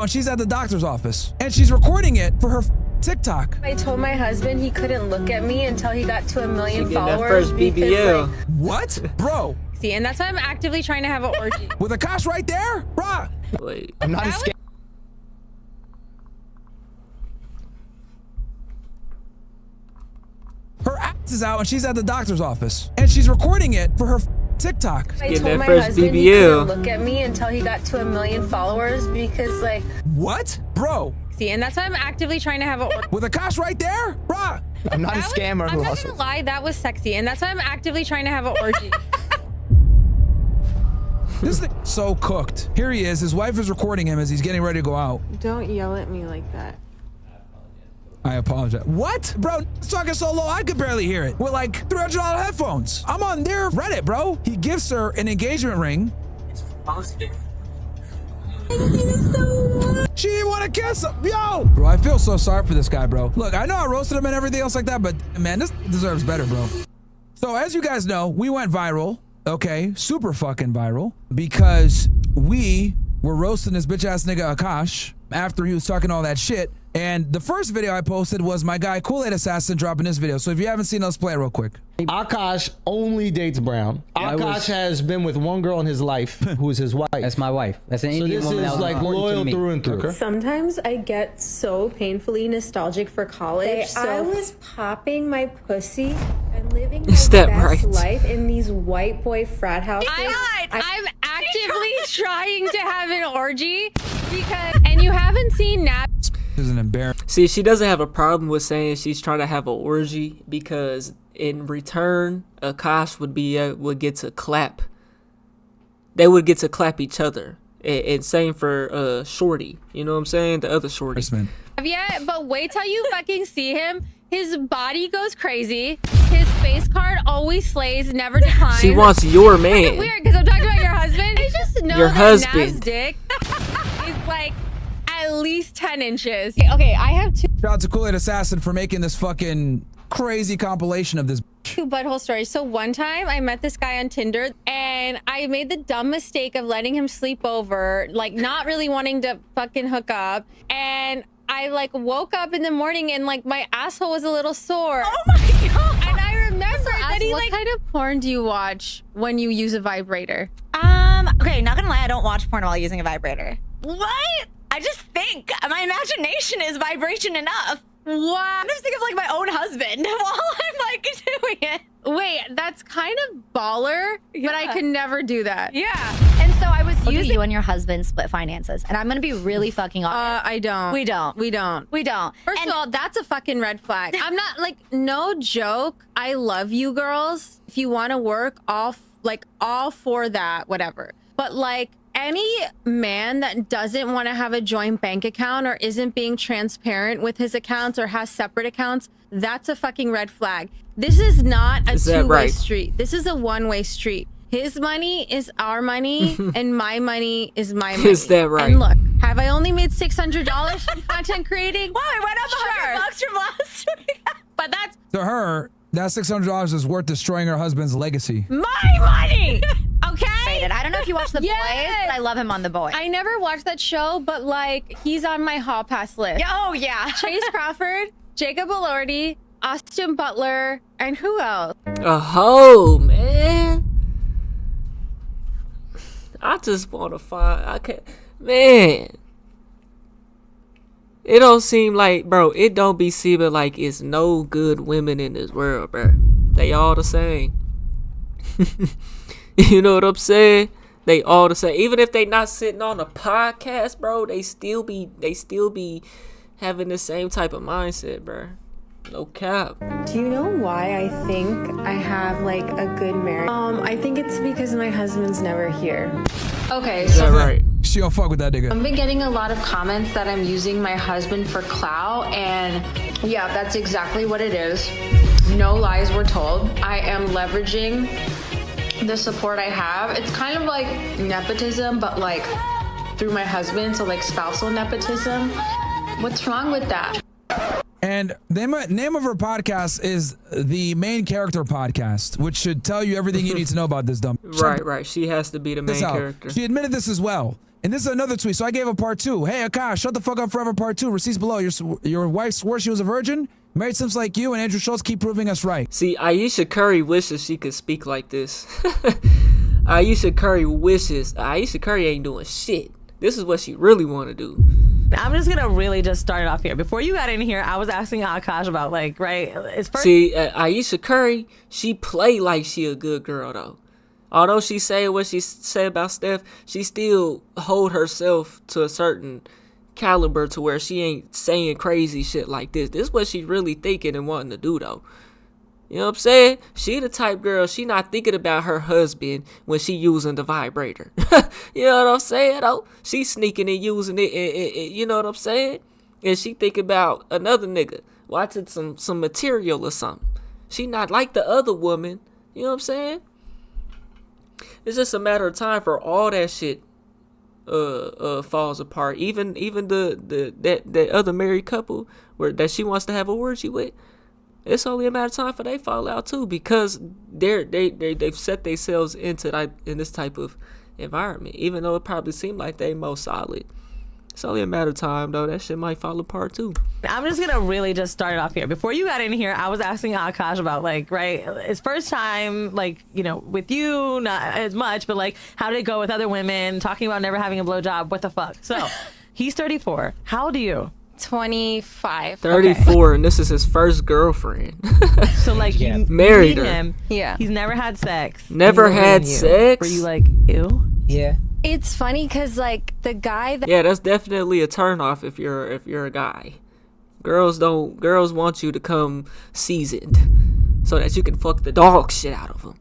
and she's at the doctor's office. And she's recording it for her TikTok. I told my husband he couldn't look at me until he got to 1 million followers. That first BBL. Like, what? Bro. See, and that's why I'm actively trying to have an orgy. With Akash right there? Bruh. Wait. I'm not scared. Her ass is out and she's at the doctor's office. And she's recording it for her TikTok. I Getting told that my first husband he BBL. couldn't look at me until he got to 1 million followers because, like, What? Bro. see, and that's why I'm actively trying to have an orgy. With Akash right there? Bruh. I'm not a scammer I'm who not hustles. gonna lie, that was sexy, and that's why I'm actively trying to have an orgy. This thing so cooked. Here he is. His wife is recording him as he's getting ready to go out. Don't yell at me like that. I apologize. What? Bro, it's talking so low I could barely hear it. With like $300 headphones. I'm on their Reddit, bro. He gives her an engagement ring. She didn't want to kiss him. Yo! Bro, I feel so sorry for this guy, bro. Look, I know I roasted him and everything else like that, but man, this deserves better, bro. So as you guys know, we went viral. Okay, super fucking viral. Because we were roasting this bitch ass nigga Akash after he was talking all that shit. And the first video I posted was my guy Kool-Aid Assassin dropping this video. So if you haven't seen it, let's play it real quick. Akash only dates Brown. Yeah, Akash has been with one girl in his life who is his wife. That's my wife. That's an So Indian this woman. is that was like important to loyal me. through and through. Sometimes I get so painfully nostalgic for college. So I was popping my pussy and living my Is that best right? life in these white boy frat houses. I'm actively trying to have an orgy because, and you haven't seen Nat. This is an embarrassment. See, she doesn't have a problem with saying she's trying to have an orgy because in return, Akash would get to clap. They would get to clap each other. And same for Shorty. You know what I'm saying? The other Shorty. Yeah, but wait till you fucking see him. His body goes crazy. His face card always slays, never declines. She wants your man. Weird, because I'm talking about your husband. I just know Your that husband. Nav's dick is like at least 10 inches. Okay, I have Shout out to Kool-Aid Assassin for making this fucking crazy compilation of this. two butthole stories. So one time I met this guy on Tinder and I made the dumb mistake of letting him sleep over, like not really wanting to fucking hook up. And I like woke up in the morning and like my asshole was a little sore. Oh my god! And I remember that he what like. kind of porn do you watch when you use a vibrator? Okay, not gonna lie, I don't watch porn while using a vibrator. What? I just think my imagination is vibration enough. What? I just think of like my own husband while I'm like doing it. Wait, that's kind of baller, but I Yeah. could never do that. Yeah. And so I was using you and your husband split finances, and I'm gonna be really fucking honest. I don't. We don't. We don't. We don't. First And- of all, that's a fucking red flag. I'm not like, no joke. I love you girls. If you want to work, all for that, whatever. But like any man that doesn't want to have a joint bank account or isn't being transparent with his accounts or has separate accounts, that's a fucking red flag. This is not a Is that two-way right? street. This is a one-way street. His money is our money and my money is my money. Is that right? And look, have I only made $600 from content creating? Wow, it went up Sure. $100 from last week. But that's To her, that $600 is worth destroying her husband's legacy. my money. Okay? I don't know if you watch The Yes. Boys, but I love him on The Boys. I never watched that show, but like he's on my hall pass list. Oh yeah. Chase Crawford, Jacob Elordi, Austin Butler, and who else? A hoe, man. I just want to find. I can't. Man. It don't seem like, bro, it don't be seeming like it's no good women in this world, bro. They all the same. You know what I'm saying? They all the same. Even if they not sitting on a podcast, bro, they still be having the same type of mindset, bro. No cap. Do you know why I think I have like a good marriage? I think it's because my husband's never here. Okay, Is that so right? She don't fuck with that nigga. I've been getting a lot of comments that I'm using my husband for clout, and yeah, that's exactly what it is. No lies were told. I am leveraging the support I have. It's kind of like nepotism, but like through my husband, so like spousal nepotism. What's wrong with that? And name of her podcast is the Main Character Podcast, which should tell you everything you need to know about this dumb. Right. She has to be the main This out. character. She admitted this as well. And this is another tweet. So I gave a part 2. Hey, Akash, shut the fuck up forever. Part 2. Receipts below. Your wife swore she was a virgin. Married Sims like you and Andrew Schultz keep proving us right. See, Ayesha Curry wishes she could speak like this. Ayesha Curry ain't doing shit. This is what she really want to do. I'm just gonna really just start it off here. Before you got in here, I was asking Akash about like, right? It's first. See, Ayesha Curry, she play like she a good girl though. Although she say what she say about Steph, she still hold herself to a certain caliber to where she ain't saying crazy shit like this. This is what she really thinking and wanting to do though. You know what I'm saying? She the type girl, she not thinking about her husband when she using the vibrator. You know what I'm saying though? She sneaking and using it, you know what I'm saying? And she think about another nigga watching some material or something. She not like the other woman. You know what I'm saying? It's just a matter of time for all that shit falls apart. Even that other married couple that she wants to have a orgy with. It's only a matter of time for they fall out too, because they've set themselves into in this type of environment. Even though it probably seemed like they most solid, it's only a matter of time though. That shit might fall apart too. I'm just gonna really just start it off here. Before you got in here, I was asking Akash about like, right? It's first time, like, you know, with you, not as much, but like, how did it go with other women? Talking about never having a blowjob. What the fuck? So, he's 34. How old are you? 25. 34, and this is his first girlfriend. So like, you Married meet her. him. Yeah. He's never had sex. Never He's older had than you. sex? Were you like, ew? Yeah. It's funny because like the guy that Yeah, that's definitely a turnoff if you're a guy. Girls want you to come seasoned so that you can fuck the dog shit out of them.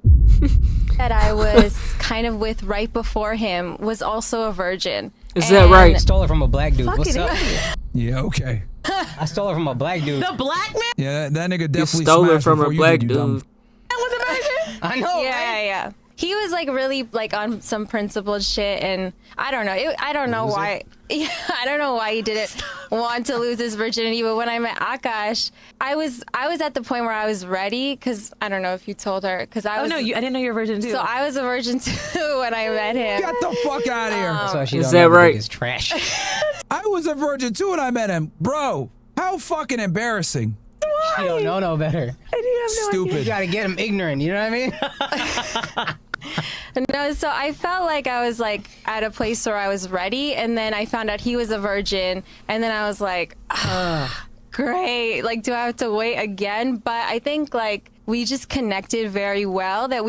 I was kind of with right before him was also a virgin. Is that right? I stole her from a black dude. What's Fucking up? idiot. Yeah, okay. I stole her from a black dude. The black man Yeah, that nigga You definitely stole it smashed from a before you black did, you dumb. dude. was a virgin? I know. Yeah. He was like really like on some principled shit, and I don't know. I don't know why. Yeah, I don't know why he didn't want to lose his virginity. But when I met Akash, I was at the point where I was ready, because I don't know if you told her, because I Oh was. no, I didn't know you were a virgin too. So I was a virgin too when I met him. Get the fuck out of here. That's why she Is don't that know right? It's trash. I was a virgin too when I met him. Bro, how fucking embarrassing. She don't know no better. You Stupid. gotta get him ignorant. You know what I mean? No, so I felt like I was like at a place where I was ready, and then I found out he was a virgin, and then I was like, great. Like, do I have to wait again? But I think like we just connected very well. That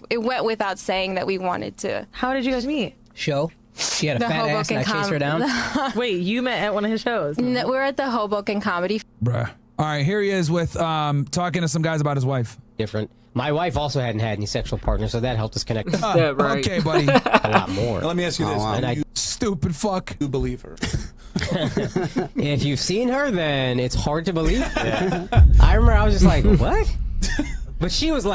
it went without saying that we wanted to. How did you guys meet? Show. She had a The fat ass and I chased her down. Wait, you met at one of his shows? No, we're at the Hoboken Comedy. Bruh. All right, here he is with talking to some guys about his wife. Different. My wife also hadn't had any sexual partners, so that helped us connect Is that right? Okay, buddy. a lot more. Let me ask you this. And I Stupid fuck. do believe her. if you've seen her, then it's hard to believe. I remember I was just like, what? But she was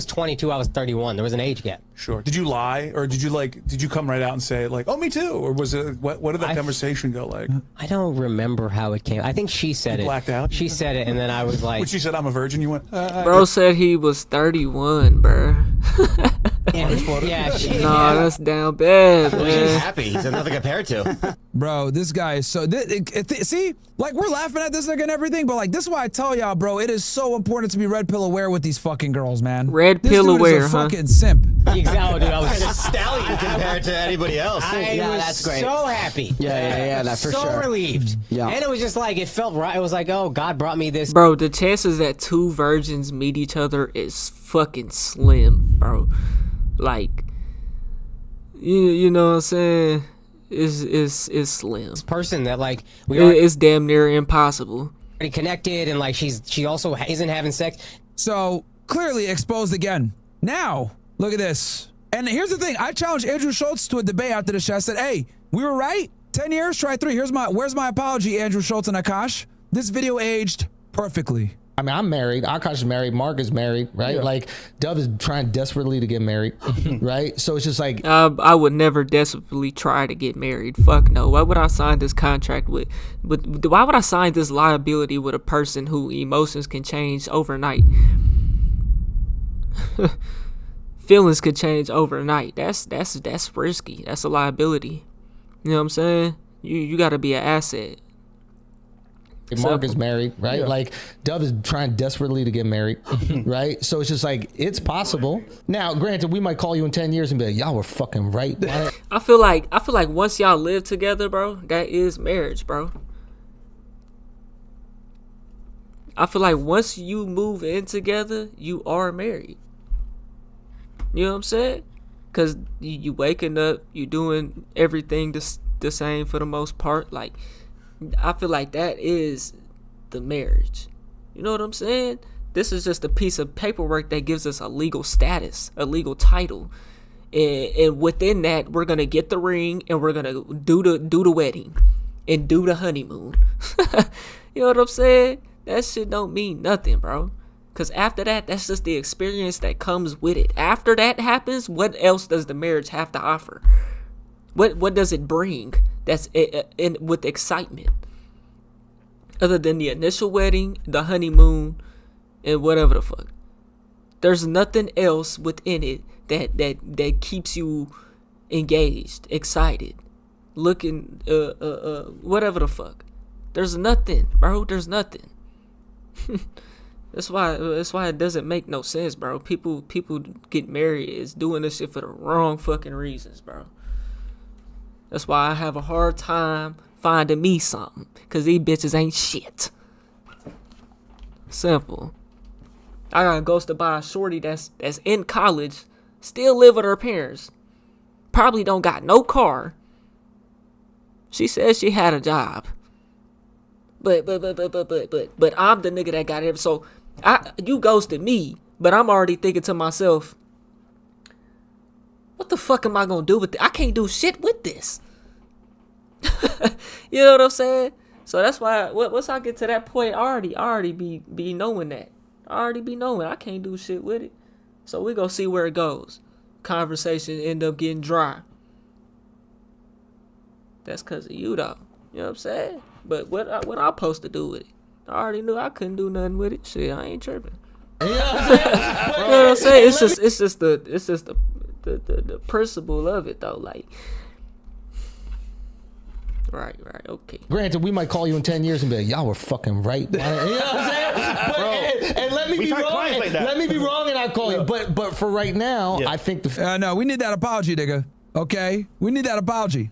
22, I was 31. There was an age gap. Sure. Did you lie, or did you come right out and say like, oh, me too, or was it what did that conversation go like? I don't remember how it came. I think she said You it. blacked out? She said it, and then I was like, When she said I'm a virgin, you went. Bro said he was 31, bro. yeah, she, Nah, that's down bad, man. happy. There's nothing compared to. Bro, this guy is so. See, like we're laughing at this nigga and everything, but like this is why I tell y'all, bro, it is so important to be red pill aware with these fucking girls, man. Red this pill dude aware, is a huh? fucking simp. Exactly, dude. I was a stallion compared to anybody else. I Yeah, was that's great. so happy. Yeah, that for so sure. relieved. Yeah. And it was just like, it felt right. It was like, oh, God brought me this. Bro, the chances that two virgins meet each other is fucking slim, bro. Like, you know what I'm saying? It's slim. person that like we already It's damn near impossible. connected, and like she also isn't having sex. So clearly exposed again. Now, look at this. And here's the thing. I challenged Andrew Schultz to a debate after the show. I said, hey, we were right. 10 years, try 3. Where's my apology, Andrew Schultz and Akash? This video aged perfectly. I mean, I'm married. Akash is married. Mark is married, right? Yeah. Like, Dove is trying desperately to get married, right? So it's just like, I would never desperately try to get married. Fuck no. Why would I sign this contract with why would I sign this liability with a person who emotions can change overnight? Feelings could change overnight. That's risky. That's a liability. You know what I'm saying? You got to be an asset. Mark is married, right? Yeah. Like, Dove is trying desperately to get married, right? So it's just like, it's possible. Now, granted, we might call you in 10 years and be like, y'all were fucking right. Why- I feel like once y'all live together, bro, that is marriage, bro. I feel like once you move in together, you are married. You know what I'm saying? Because you waking up, you doing everything the same for the most part. Like, I feel like that is the marriage. You know what I'm saying? This is just a piece of paperwork that gives us a legal status, a legal title. And within that, we're going to get the ring and we're going to do the wedding and do the honeymoon. You know what I'm saying? That shit don't mean nothing, bro. Because after that, that's just the experience that comes with it. After that happens, what else does the marriage have to offer? What does it bring that's in with excitement? Other than the initial wedding, the honeymoon, and whatever the fuck. There's nothing else within it that keeps you engaged, excited, looking, whatever the fuck. There's nothing, bro. There's nothing. That's why it doesn't make no sense, bro. People get married is doing this shit for the wrong fucking reasons, bro. That's why I have a hard time finding me something, cause these bitches ain't shit. Simple. I got ghosted by a shorty that's in college, still live with her parents. Probably don't got no car. She says she had a job. But I'm the nigga that got it. So you ghosted me, but I'm already thinking to myself, what the fuck am I gonna do with it? I can't do shit with this. You know what I'm saying? So that's why once I get to that point, I already be knowing that. I already be knowing I can't do shit with it. So we gonna see where it goes. Conversation end up getting dry. That's cause of you though. You know what I'm saying? But what I supposed to do with it? I already knew I couldn't do nothing with it. Shit, I ain't tripping. You know what I'm saying? It's just the principle of it though. Like, right, okay. Granted, we might call you in 10 years and be like, y'all were fucking right. You know what I'm saying? And let me be wrong. like that. Let me be wrong and I'll call you. But for right now, I think the... No, we need that apology, nigga. Okay? We need that apology.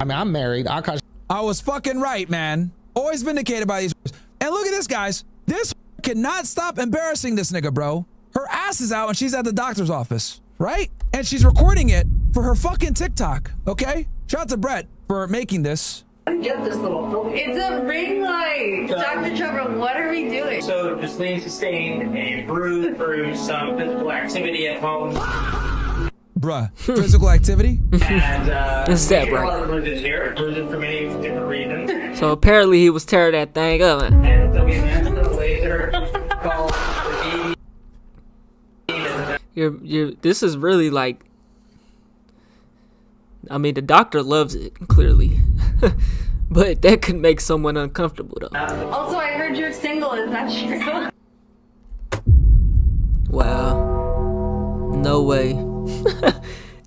I mean, I'm married. Akash. I was fucking right, man. Always vindicated by these. And look at this, guys. This cannot stop embarrassing this nigga, bro. Her ass is out and she's at the doctor's office, right? And she's recording it for her fucking TikTok, okay? Shout out to Brett for making this. Get this little. It's a ring light. Dr. Trevor, what are we doing? So just need to sustain a bruise through some physical activity at home. Bruh, physical activity? And Is that a right? lot of bruises here, bruises for many different reasons. So apparently he was tearing that thing up. And there'll be an instant laser called the This is really like, I mean, the doctor loves it, clearly. But that could make someone uncomfortable, though. Also, I heard you're single. Is that true? Wow. No way.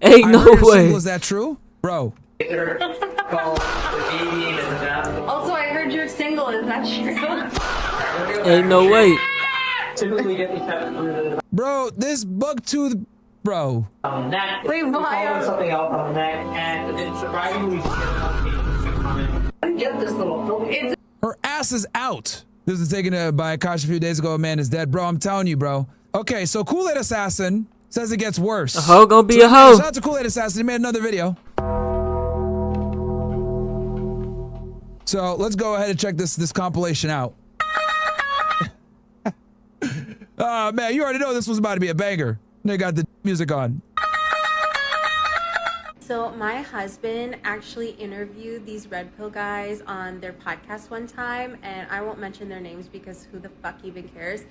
Ain't I no heard you're way. single. Is that true? Bro. laser called the Also, I heard you're single. Is that true? Ain't no way. Typically get these types of bruises Bro, this bug tooth, bro. on the neck. Wait, why? Something else on the neck, and it's surprisingly Get this little. It's Her ass is out. This was taken by Akash a few days ago. A man is dead. Bro, I'm telling you, bro. Okay, so Kool-Aid Assassin says it gets worse. A hoe gonna be So a hoe. Shout out to Kool-Aid Assassin. He made another video. So let's go ahead and check this compilation out. Oh, man, you already know this was about to be a banger. They got the music on. So my husband actually interviewed these red pill guys on their podcast one time, and I won't mention their names because who the fuck even cares?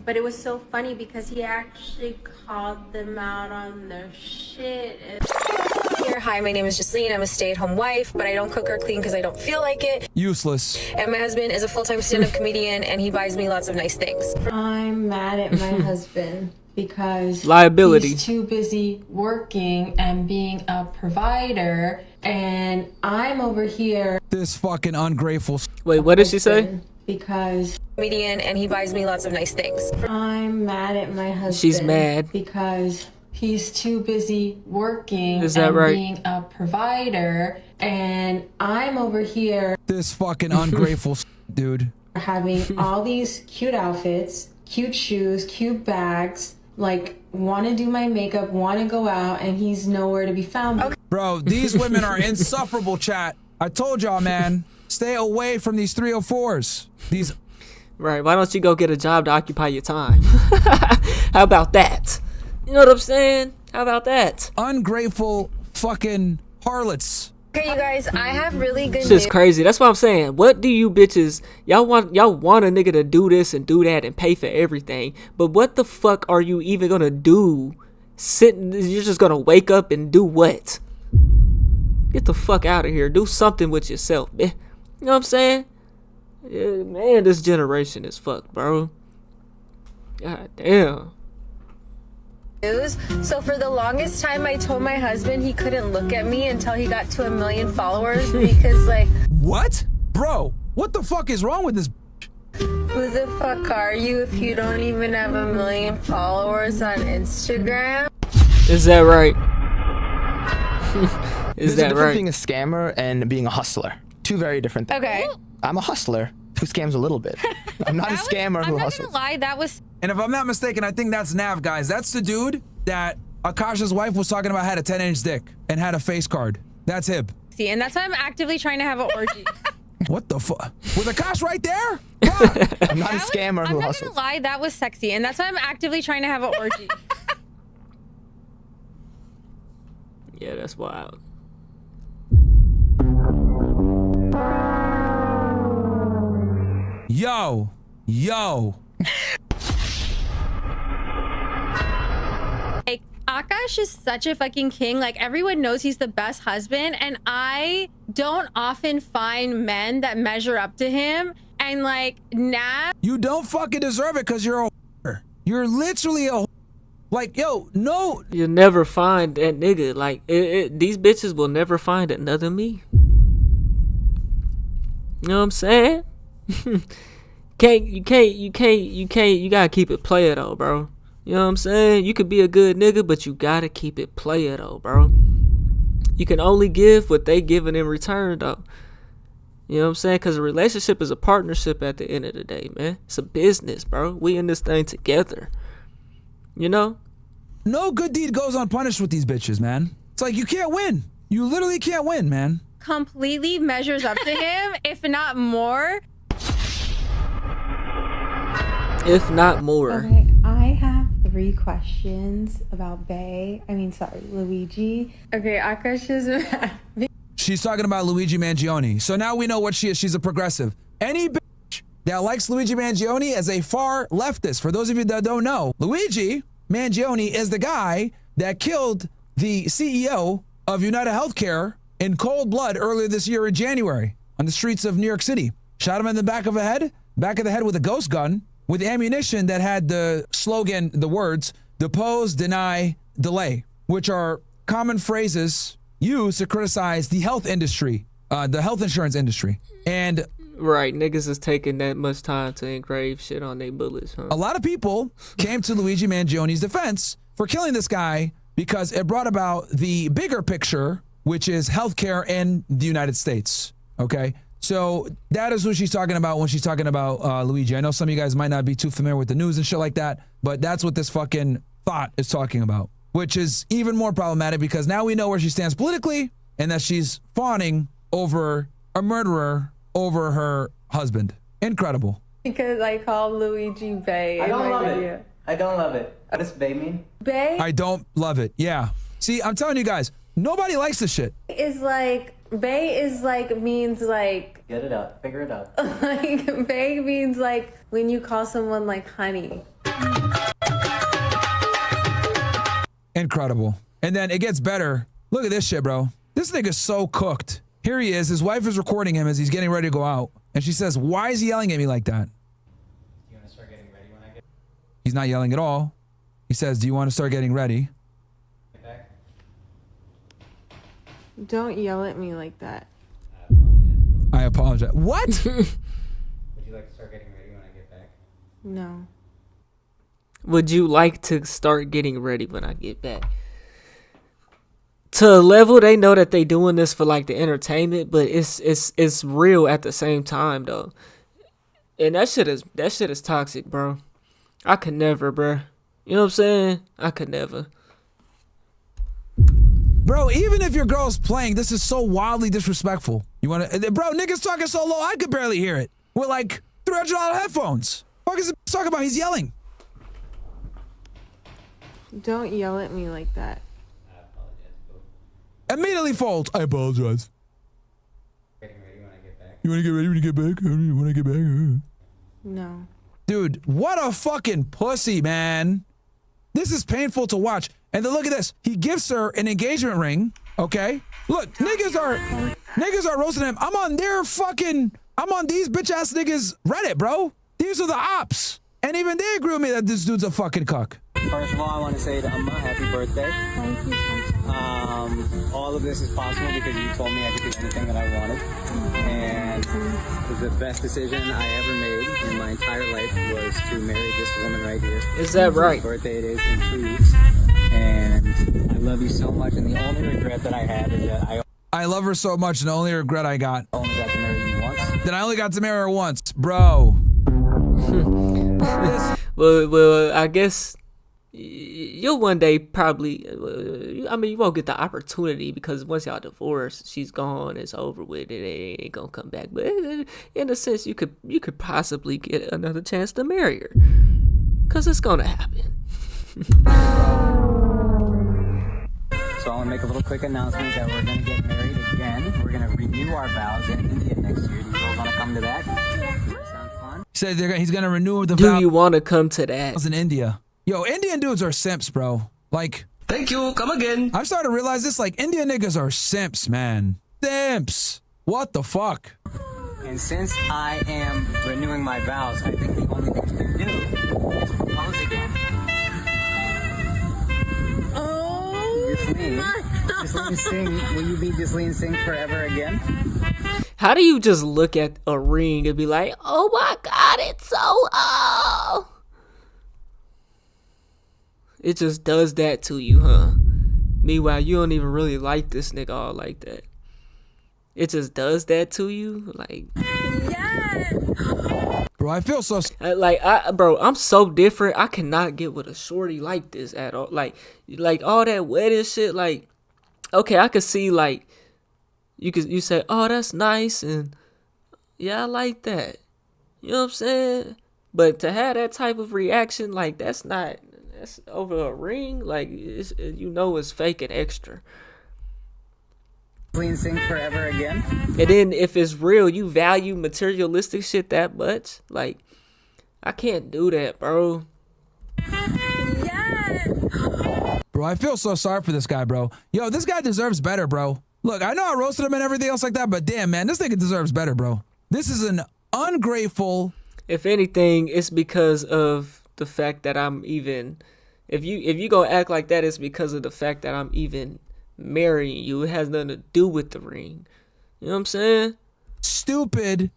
But it was so funny because he actually called them out on their shit. Here, hi, my name is Jasleen. I'm a stay-at-home wife, but I don't cook or clean because I don't feel like it. Useless. And my husband is a full-time stand-up comedian, and he buys me lots of nice things. I'm mad at my husband because Liability. he's too busy working and being a provider, and I'm over here This fucking ungrateful. Wait, what did she say? because Comedian, and he buys me lots of nice things. I'm mad at my husband. She's mad. Because he's too busy working Is that and right? being a provider, and I'm over here This fucking ungrateful dude. having all these cute outfits, cute shoes, cute bags, like want to do my makeup, want to go out, and he's nowhere to be found. Bro, these women are insufferable, chat. I told y'all, man. Stay away from these 304s. These. Right, why don't you go get a job to occupy your time? How about that? You know what I'm saying? How about that? Ungrateful fucking harlots. Okay, you guys, I have really good Shit's news. crazy. That's what I'm saying. What do you bitches, y'all want a nigga to do this and do that and pay for everything, but what the fuck are you even gonna do? You're just gonna wake up and do what? Get the fuck out of here. Do something with yourself, man. You know what I'm saying? Yeah, man, this generation is fucked, bro. God damn. So for the longest time, I told my husband he couldn't look at me until he got to 1 million followers because, like, What? Bro, what the fuck is wrong with this? who the fuck are you if you don't even have 1 million followers on Instagram? Is that right? There's Is a that difference right? being a scammer and being a hustler. Two very different things. Okay. I'm a hustler who scams a little bit. I'm not a scammer who I'm not hustles. gonna lie, that was And if I'm not mistaken, I think that's Nav, guys. That's the dude that Akasha's wife was talking about had a 10-inch dick and had a face card. That's him. sexy, and that's why I'm actively trying to have an orgy. What the fuck? With Akash right there? I'm not a scammer who I'm not hustles. gonna lie, that was sexy, and that's why I'm actively trying to have an orgy. Yeah, that's wild. Yo. Like, Akash is such a fucking king. Like, everyone knows he's the best husband, and I don't often find men that measure up to him. And like, Nav, You don't fucking deserve it because you're a whore. You're literally a whore. Like, yo, no. You'll never find that nigga. Like, these bitches will never find another me. You know what I'm saying? You gotta keep it player though, bro. You know what I'm saying? You could be a good nigga, but you gotta keep it player though, bro. You can only give what they giving in return though. You know what I'm saying? Because a relationship is a partnership at the end of the day, man. It's a business, bro. We in this thing together. You know? No good deed goes unpunished with these bitches, man. It's like you can't win. You literally can't win, man. completely measures up to him, if not more. If not more. Okay, I have 3 questions about Luigi. Okay, Akash is She's talking about Luigi Mangione. So now we know what she is. She's a progressive. Any bitch that likes Luigi Mangione is a far leftist. For those of you that don't know, Luigi Mangione is the guy that killed the CEO of United Healthcare in cold blood earlier this year in January on the streets of New York City. Shot him in the back of the head with a ghost gun with ammunition that had the slogan, the words, depose, deny, delay, which are common phrases used to criticize the health industry, the health insurance industry. And right, niggas is taking that much time to engrave shit on their bullets, huh? a lot of people came to Luigi Mangione's defense for killing this guy because it brought about the bigger picture which is healthcare in the United States. Okay. So that is what she's talking about when she's talking about Luigi. I know some of you guys might not be too familiar with the news and shit like that, but that's what this fucking thought is talking about, which is even more problematic because now we know where she stands politically and that she's fawning over a murderer over her husband. Incredible. Because I call Luigi Bay. I don't love it. I don't love it. What does Bay mean? Bay I don't love it. Yeah. See, I'm telling you guys, nobody likes this shit. is like, Bay is like, means like, Get it out. Figure it out. like, Bay means like when you call someone like honey. Incredible. And then it gets better. Look at this shit, bro. This nigga's so cooked. Here he is. His wife is recording him as he's getting ready to go out. And she says, why is he yelling at me like that? You want to start getting ready when I get He's not yelling at all. He says, do you want to start getting ready? back? Don't yell at me like that. I apologize. What? Would you like to start getting ready when I get back? No. Would you like to start getting ready when I get back? To a level, they know that they doing this for like the entertainment, but it's real at the same time though. And that shit is toxic, bro. I could never, bro. You know what I'm saying? I could never. Bro, even if your girl's playing, this is so wildly disrespectful. You want to, bro, niggas talking so low, I could barely hear it. With like $300 headphones. Fuck is it talking about? He's yelling. Don't yell at me like that. Immediately folds. I apologize. Getting ready when I get back. You want to get ready when you get back? When I get back? No. Dude, what a fucking pussy, man. This is painful to watch. And then look at this. He gives her an engagement ring. Okay. Look, niggas are roasting him. I'm on these bitch ass niggas Reddit, bro. These are the ops. And even they agree with me that this dude's a fucking cuck. First of all, I want to say to Amma, happy birthday. Thank you so much. All of this is possible because you told me I could do anything that I wanted. And the best decision I ever made in my entire life was to marry this woman right here. Is that right? My birthday it is in 2 weeks. And I love you so much. And the only regret that I have is that I love her so much, and the only regret I got only got to marry you once. that I only got to marry her once, bro. Well, I guess you'll one day probably. I mean, you won't get the opportunity because once y'all divorce, she's gone. It's over with. It ain't gonna come back. But in a sense, you could possibly get another chance to marry her, cause it's gonna happen. So I want to make a little quick announcement that we're going to get married again. We're going to renew our vows in India next year. Do you all want to come to that? Does that sound fun? He said he's gonna renew the Do vows you want to come to that? in India. Yo, Indian dudes are simps, bro. Like, thank you. Come again. I've started to realize this. Like, Indian niggas are simps, man. Simps. What the fuck? And since I am renewing my vows, I think the only thing we can do is propose again. Ghislaine Singh, will you be Ghislaine Singh forever again? How do you just look at a ring and be like, oh my God, it's so old? It just does that to you, huh? Meanwhile, you don't even really like this nigga all like that. It just does that to you? Like, bro, I feel so... bro, I'm so different. I cannot get with a shorty like this at all. Like all that wedding shit, like, okay, I could see, like, you say, oh, that's nice, and yeah, I like that. You know what I'm saying? But to have that type of reaction, like, that's over a ring, like, it's fake and extra. Ghislaine Singh forever again? And then if it's real, you value materialistic shit that much, like, I can't do that, bro. Bro, I feel so sorry for this guy, bro. Yo, this guy deserves better, bro. Look, I know I roasted him and everything else like that, but damn, man, this nigga deserves better, bro. This is an ungrateful... If anything, it's because of the fact that I'm even... If you gonna act like that, it's because of the fact that I'm even marrying you. It has nothing to do with the ring. You know what I'm saying? Stupid.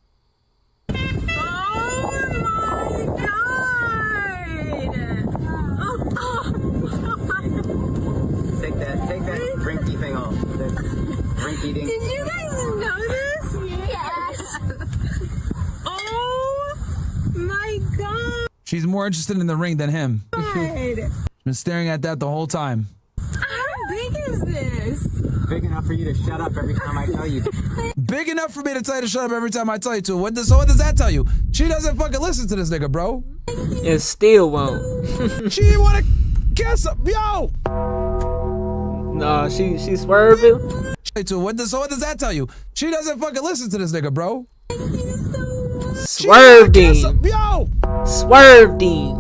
Take that rinky thing off. competing. Did you guys know this? Yes. Oh my god. She's more interested in the ring than him. Been staring at that the whole time. How big is this? Big enough for you to shut up every time I tell you. Big enough for me to tell you to shut up every time I tell you to. So what does that tell you? She doesn't fucking listen to this nigga, bro. And still won't. She didn't want to kiss him. Yo! Nah, she swerving. So what does that tell you? She doesn't fucking listen to this nigga, bro. Swerved him. Yo! Swerved him.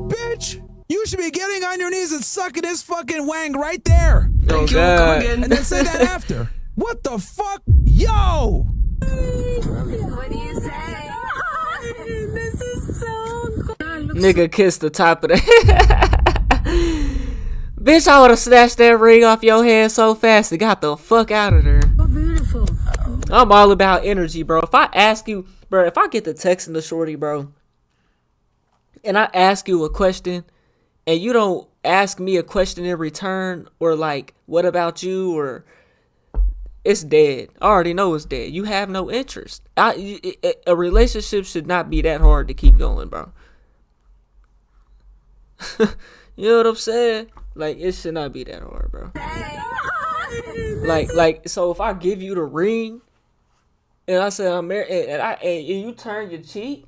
Bitch! You should be getting on your knees and sucking his fucking wang right there. Oh, God. And then say that after. What the fuck? Yo! What do you say? This is so good. Nigga kissed the top of the Bitch, I would've snatched that ring off your hand so fast and got the fuck out of there. So beautiful. I'm all about energy, bro. If I ask you, bro, if I get the text in the shorty, bro, and I ask you a question, and you don't ask me a question in return, or like, what about you, or it's dead. I already know it's dead. You have no interest. A relationship should not be that hard to keep going, bro. You know what I'm saying? Like, it should not be that hard, bro. Like, so if I give you the ring, and I say I'm married, and you turn your cheek,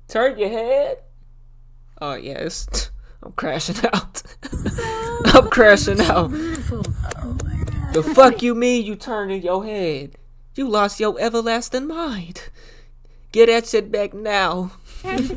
turn your head, oh yeah, I'm crashing out. I'm crashing out. The fuck you mean you turning your head? You lost your everlasting mind. Get that shit back now.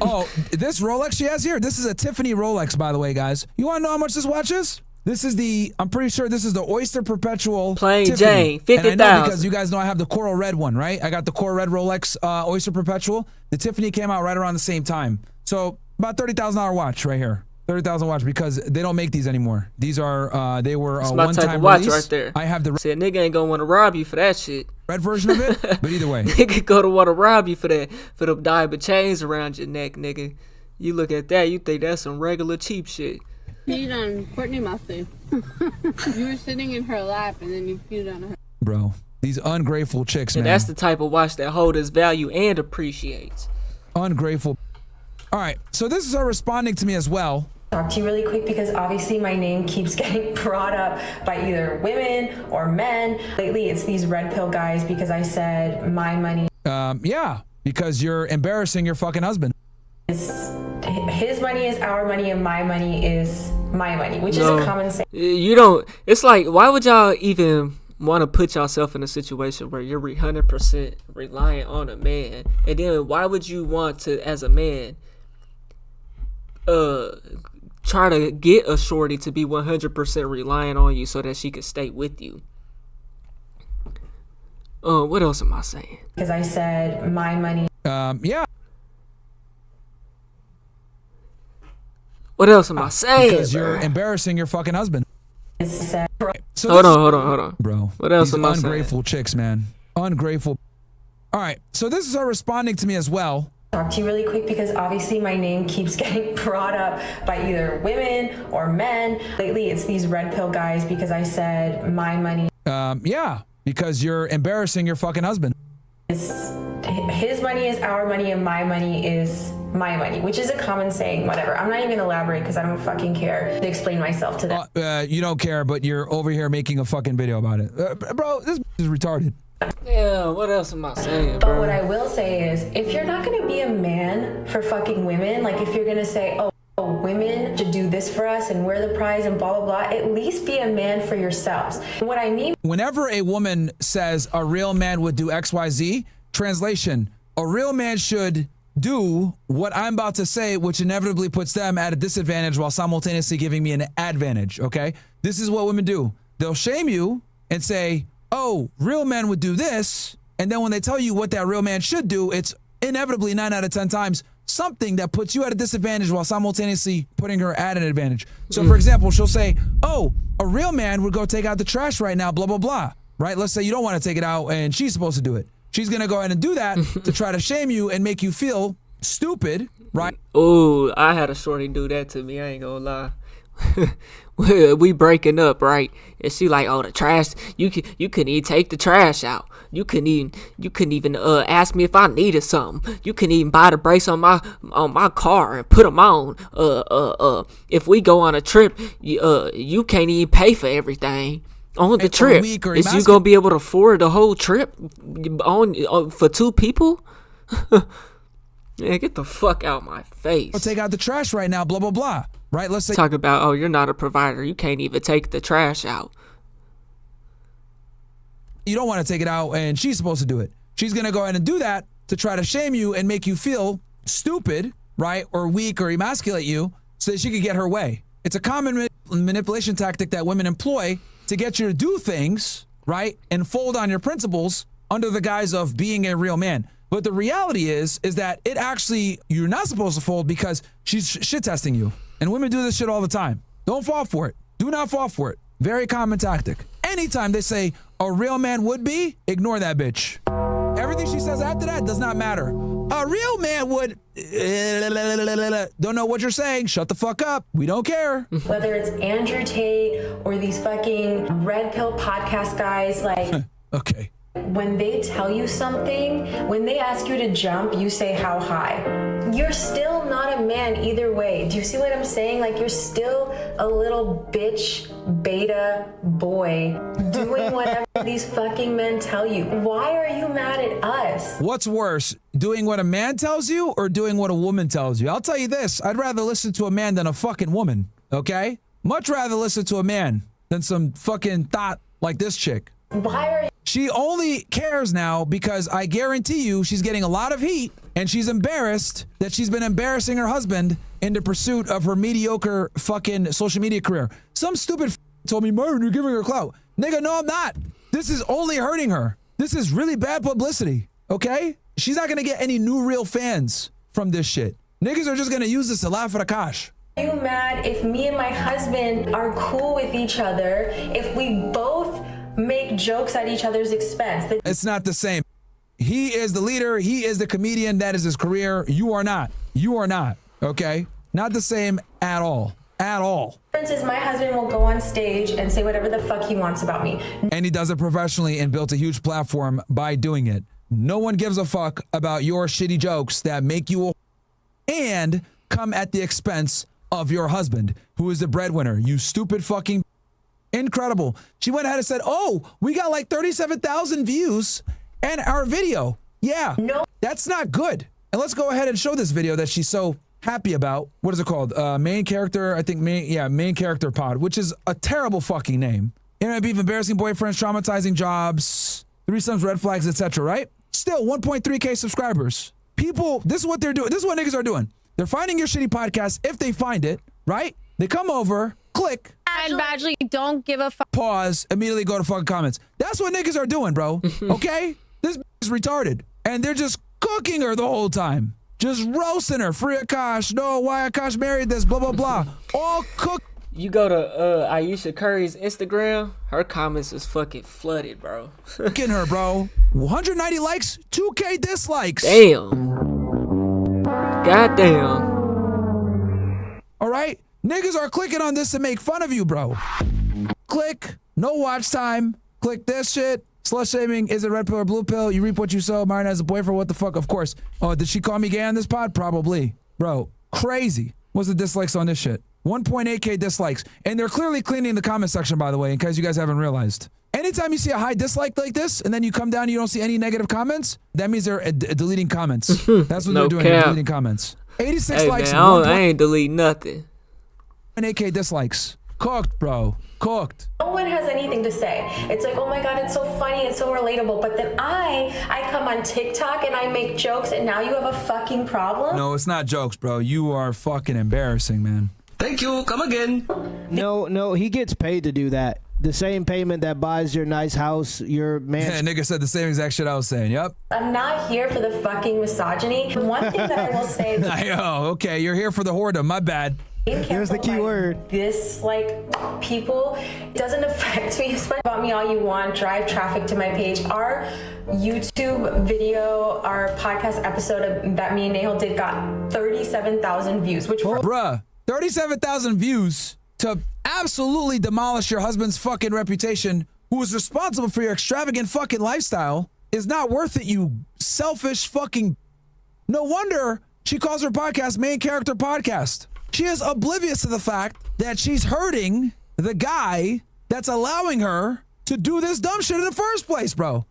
Oh, this Rolex she has here, this is a Tiffany Rolex, by the way, guys. You want to know how much this watch is? This is I'm pretty sure this is the Oyster Perpetual Plain Tiffany. Jane, 50,000. And I know because you guys know I have the coral red one, right? I got the coral red Rolex Oyster Perpetual. The Tiffany came out right around the same time. So about $30,000 watch right here. 30,000 watch because they don't make these anymore. These are they were It's a my one-time type of watch release. right there. I have the See, a nigga ain't gonna want to rob you for that shit. red version of it, but either way. Nigga gonna want to rob you for that, for them diamond chains around your neck, nigga. You look at that, you think that's some regular cheap shit. Peed on Courtney Mustard. You were sitting in her lap and then you peed on her. Bro, these ungrateful chicks, And man. that's the type of watch that hold its value and appreciates. Ungrateful. All right, so this is her responding to me as well. Talk to you really quick because obviously my name keeps getting brought up by either women or men. Lately, it's these red pill guys because I said my money. Yeah, because you're embarrassing your fucking husband. His money is our money and my money is my money, which is a common saying. You don't. It's like, why would y'all even want to put yourself in a situation where you're 100% reliant on a man, and then why would you want to, as a man, try to get a shorty to be 100% reliant on you so that she could stay with you? What else am I saying? Because I said my money. Yeah. What else am I saying? Because you're embarrassing your fucking husband. So hold on. Bro, what else these am I saying? ungrateful chicks, man. Ungrateful. All right, so this is her responding to me as well. Talk to you really quick because obviously my name keeps getting brought up by either women or men. Lately, it's these red pill guys because I said my money. Yeah, because you're embarrassing your fucking husband. His money is our money and my money is my money, which is a common saying. Whatever. I'm not even gonna elaborate because I don't fucking care to explain myself to them. You don't care, but you're over here making a fucking video about it. Bro, this is retarded. Yeah, what else am I saying, But bro? what I will say is, if you're not gonna be a man for fucking women, like if you're gonna say, oh, women should do this for us and we're the prize and blah, blah, blah, at least be a man for yourselves. And what I mean. Whenever a woman says a real man would do XYZ, translation, a real man should do what I'm about to say, which inevitably puts them at a disadvantage while simultaneously giving me an advantage, okay? This is what women do. They'll shame you and say, oh, real men would do this, and then when they tell you what that real man should do, it's inevitably 9 out of 10 times something that puts you at a disadvantage while simultaneously putting her at an advantage. So for example, she'll say, oh, a real man would go take out the trash right now, blah, blah, blah, right? Let's say you don't want to take it out and she's supposed to do it. She's going to go ahead and do that to try to shame you and make you feel stupid, right? Ooh, I had a shorty do that to me, I ain't gonna lie. we breaking up, right? And she like, oh, the trash. You couldn't even take the trash out. You couldn't even ask me if I needed something. You couldn't even buy the brakes on my car and put them on. If we go on a trip, you can't even pay for everything on the trip. Is you gonna be able to afford the whole trip on for 2 people? Yeah, get the fuck out my face. I'll take out the trash right now, blah, blah, blah. Right? Let's say talk about, oh, you're not a provider. You can't even take the trash out. You don't want to take it out and she's supposed to do it. She's going to go ahead and do that to try to shame you and make you feel stupid, right? Or weak or emasculate you so that she could get her way. It's a common manipulation tactic that women employ to get you to do things, right? And fold on your principles under the guise of being a real man. But the reality is that it actually, you're not supposed to fold because she's shit testing you. And women do this shit all the time. Don't fall for it. Do not fall for it. Very common tactic. Anytime they say a real man would be, ignore that bitch. Everything she says after that does not matter. A real man would, don't know what you're saying. Shut the fuck up. We don't care. Whether it's Andrew Tate or these fucking red pill podcast guys, like, okay. When they tell you something, when they ask you to jump, you say how high. You're still not a man either way. Do you see what I'm saying? Like, you're still a little bitch beta boy doing whatever these fucking men tell you. Why are you mad at us? What's worse, doing what a man tells you or doing what a woman tells you? I'll tell you this, I'd rather listen to a man than a fucking woman, okay? Much rather listen to a man than some fucking thought like this chick. Why are you? She only cares now because I guarantee you she's getting a lot of heat and she's embarrassed that she's been embarrassing her husband in the pursuit of her mediocre fucking social media career. Some stupid told me, Myron, you're giving her clout. Nigga, no, I'm not. This is only hurting her. This is really bad publicity, okay? She's not gonna get any new real fans from this shit. Niggas are just gonna use this to laugh at Akash. Are you mad if me and my husband are cool with each other, if we both make jokes at each other's expense? It's not the same. He is the leader. He is the comedian. That is his career. You are not. You are not. Okay? Not the same at all. At all. The difference is my husband will go on stage and say whatever the fuck he wants about me. And he does it professionally and built a huge platform by doing it. No one gives a fuck about your shitty jokes that make you and come at the expense of your husband, who is the breadwinner. You stupid fucking incredible. She went ahead and said, oh, we got like 37,000 views and our video. Yeah, no, that's not good. And let's go ahead and show this video that she's so happy about. What is it called? Main character, I think, main character pod, which is a terrible fucking name. Internet beef, embarrassing boyfriends, traumatizing jobs, threesomes, red flags, etc. Right? Still 1.3K subscribers. People, this is what they're doing. This is what niggas are doing. They're finding your shitty podcast if they find it, right? They come over, click, and Badgley, don't give a fuck. Pause, immediately go to fucking comments. That's what niggas are doing, bro. Okay? This is retarded. And they're just cooking her the whole time. Just roasting her. Free Akash. No, why Akash married this, blah, blah, blah. All cooked. You go to Ayesha Curry's Instagram, her comments is fucking flooded, bro. Cooking her, bro. 190 likes, 2K dislikes. Damn. Goddamn. All right? Niggas are clicking on this to make fun of you, bro. Click, no watch time. Click this shit. Slut shaming, is it red pill or blue pill? You reap what you sow. Myron has a boyfriend, what the fuck? Of course. Oh, did she call me gay on this pod? Probably. Bro, crazy. What's the dislikes on this shit? 1.8K dislikes. And they're clearly cleaning the comment section, by the way, in case you guys haven't realized. Anytime you see a high dislike like this, and then you come down and you don't see any negative comments, that means they're deleting comments. That's what No they're doing, cap. they're deleting comments. 86 Hey, likes. man, I ain't delete nothing. 1.8K dislikes. Cooked, bro. Cooked. No one has anything to say. It's like, oh my God, it's so funny, it's so relatable. But then I come on TikTok and I make jokes and now you have a fucking problem? No, it's not jokes, bro. You are fucking embarrassing, man. Thank you. Come again. No, he gets paid to do that. The same payment that buys your nice house, your man. Yeah, nigga said the same exact shit I was saying. Yep. I'm not here for the fucking misogyny. One thing that I will say. Oh, okay. You're here for the whoredom. My bad. There's the key word. This, like, people, it doesn't affect me. Spread about me all you want. Drive traffic to my page. Our YouTube video, our podcast episode that me and Nahal did got 37,000 views, which for bruh, 37,000 views to absolutely demolish your husband's fucking reputation, who is responsible for your extravagant fucking lifestyle, is not worth it, you selfish fucking... No wonder she calls her podcast Main Character Podcast. She is oblivious to the fact that she's hurting the guy that's allowing her to do this dumb shit in the first place, bro.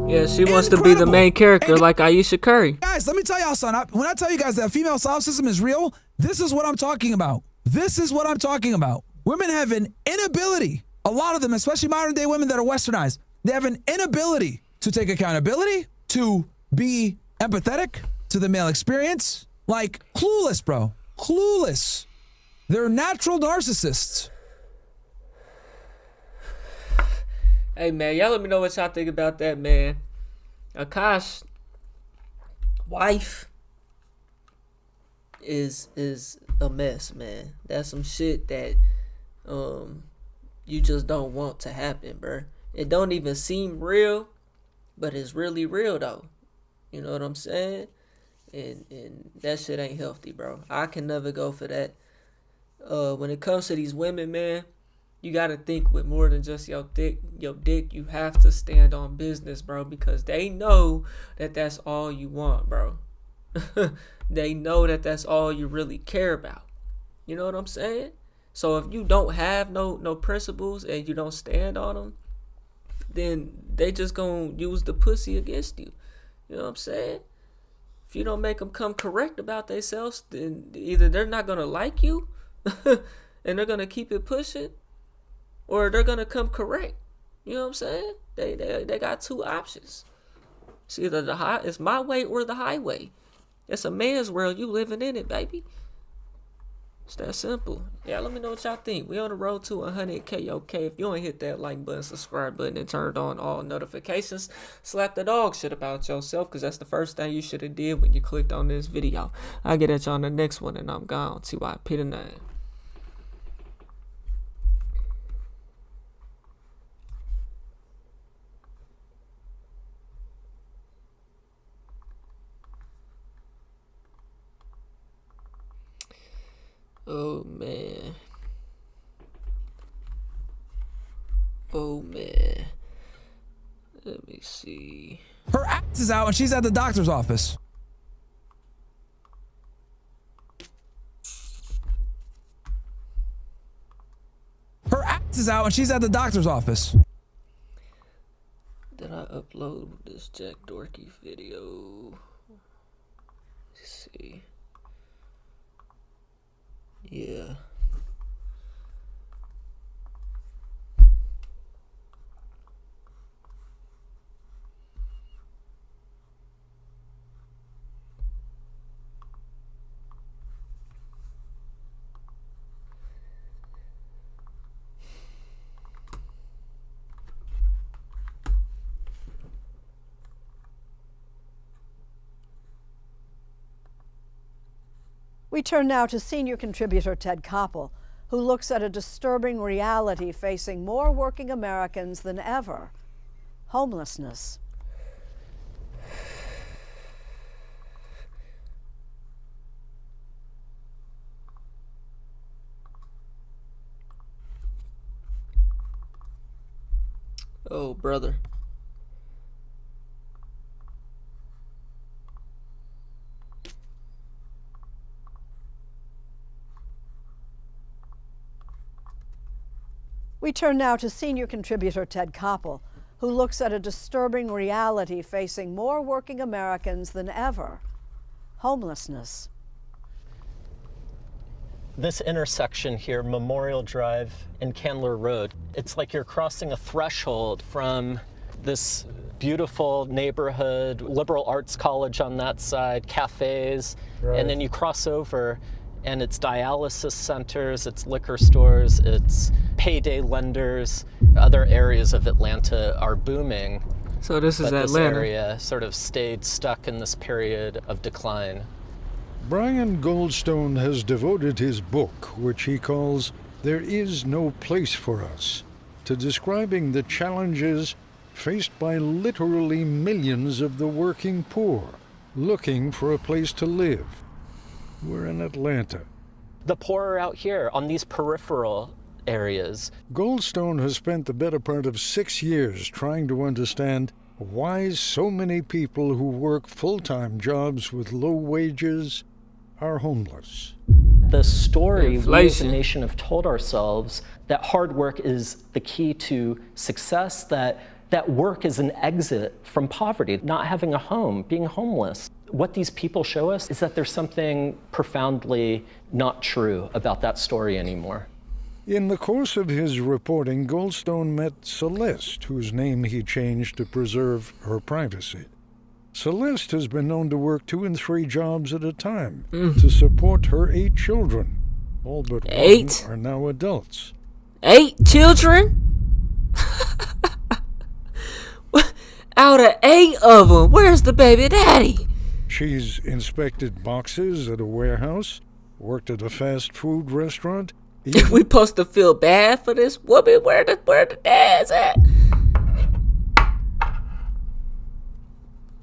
Yeah, she wants to be the main character like Ayesha Curry. Guys, let me tell y'all something. When I tell you guys that female solve system is real, this is what I'm talking about. This is what I'm talking about. Women have an inability, a lot of them, especially modern day women that are westernized, they have an inability to take accountability, to be empathetic to the male experience. Like, clueless, bro. Clueless. They're natural narcissists. Hey, man, y'all let me know what y'all think about that, man. Akash wife is a mess, man. That's some shit that you just don't want to happen, bro. It don't even seem real, but it's really real though. You know what I'm saying? And that shit ain't healthy, bro. I can never go for that. When it comes to these women, man, you gotta think with more than just your dick. You have to stand on business, bro, because they know that that's all you want, bro. They know that that's all you really care about. You know what I'm saying? So if you don't have no principles and you don't stand on them, then they just gonna use the pussy against you. You know what I'm saying? If you don't make them come correct about themselves, then either they're not gonna like you and they're gonna keep it pushing, or they're gonna come correct. You know what I'm saying? They got two options. It's either it's my way or the highway. It's a man's world. You living in it, baby. It's that simple. Yeah, let me know what y'all think. We on the road to 100K, okay? If you ain't hit that like button, subscribe button, and turned on all notifications, slap the dog shit about yourself, because that's the first thing you should have did when you clicked on this video. I'll get at y'all on the next one, and I'm gone. TYP the name. Oh man. Oh man. Let me see. Her ass is out and she's at the doctor's office. Her ass is out and she's at the doctor's office. Did I upload this Jack Dorky video? Let's see. Yeah. We turn now to senior contributor Ted Koppel, who looks at a disturbing reality facing more working Americans than ever: homelessness. Oh, brother. We turn now to senior contributor Ted Koppel, who looks at a disturbing reality facing more working Americans than ever: homelessness. This intersection here, Memorial Drive and Candler Road, it's like you're crossing a threshold from this beautiful neighborhood, liberal arts college on that side, cafes, and then you cross over and it's dialysis centers, it's liquor stores, it's payday lenders. Other areas of Atlanta are booming. So this is but Atlanta. This area sort of stayed stuck in this period of decline. Brian Goldstone has devoted his book, which he calls There Is No Place for Us, to describing the challenges faced by literally millions of the working poor looking for a place to live. We're in Atlanta, The poor are out here on these peripheral areas. Goldstone has spent the better part of 6 years trying to understand why so many people who work full-time jobs with low wages are homeless. The story we as a Inflation. nation have told ourselves that hard work is the key to success, that work is an exit from poverty, not having a home, being homeless. What these people show us is that there's something profoundly not true about that story anymore. In the course of his reporting, Goldstone met Celeste, whose name he changed to preserve her privacy. Celeste has been known to work 2 and 3 jobs at a time to support her 8 children. All but 1 are now adults. 8 children? Out of 8 of them, where's the baby daddy? She's inspected boxes at a warehouse, worked at a fast food restaurant. We supposed to feel bad for this woman? Where the dad's at?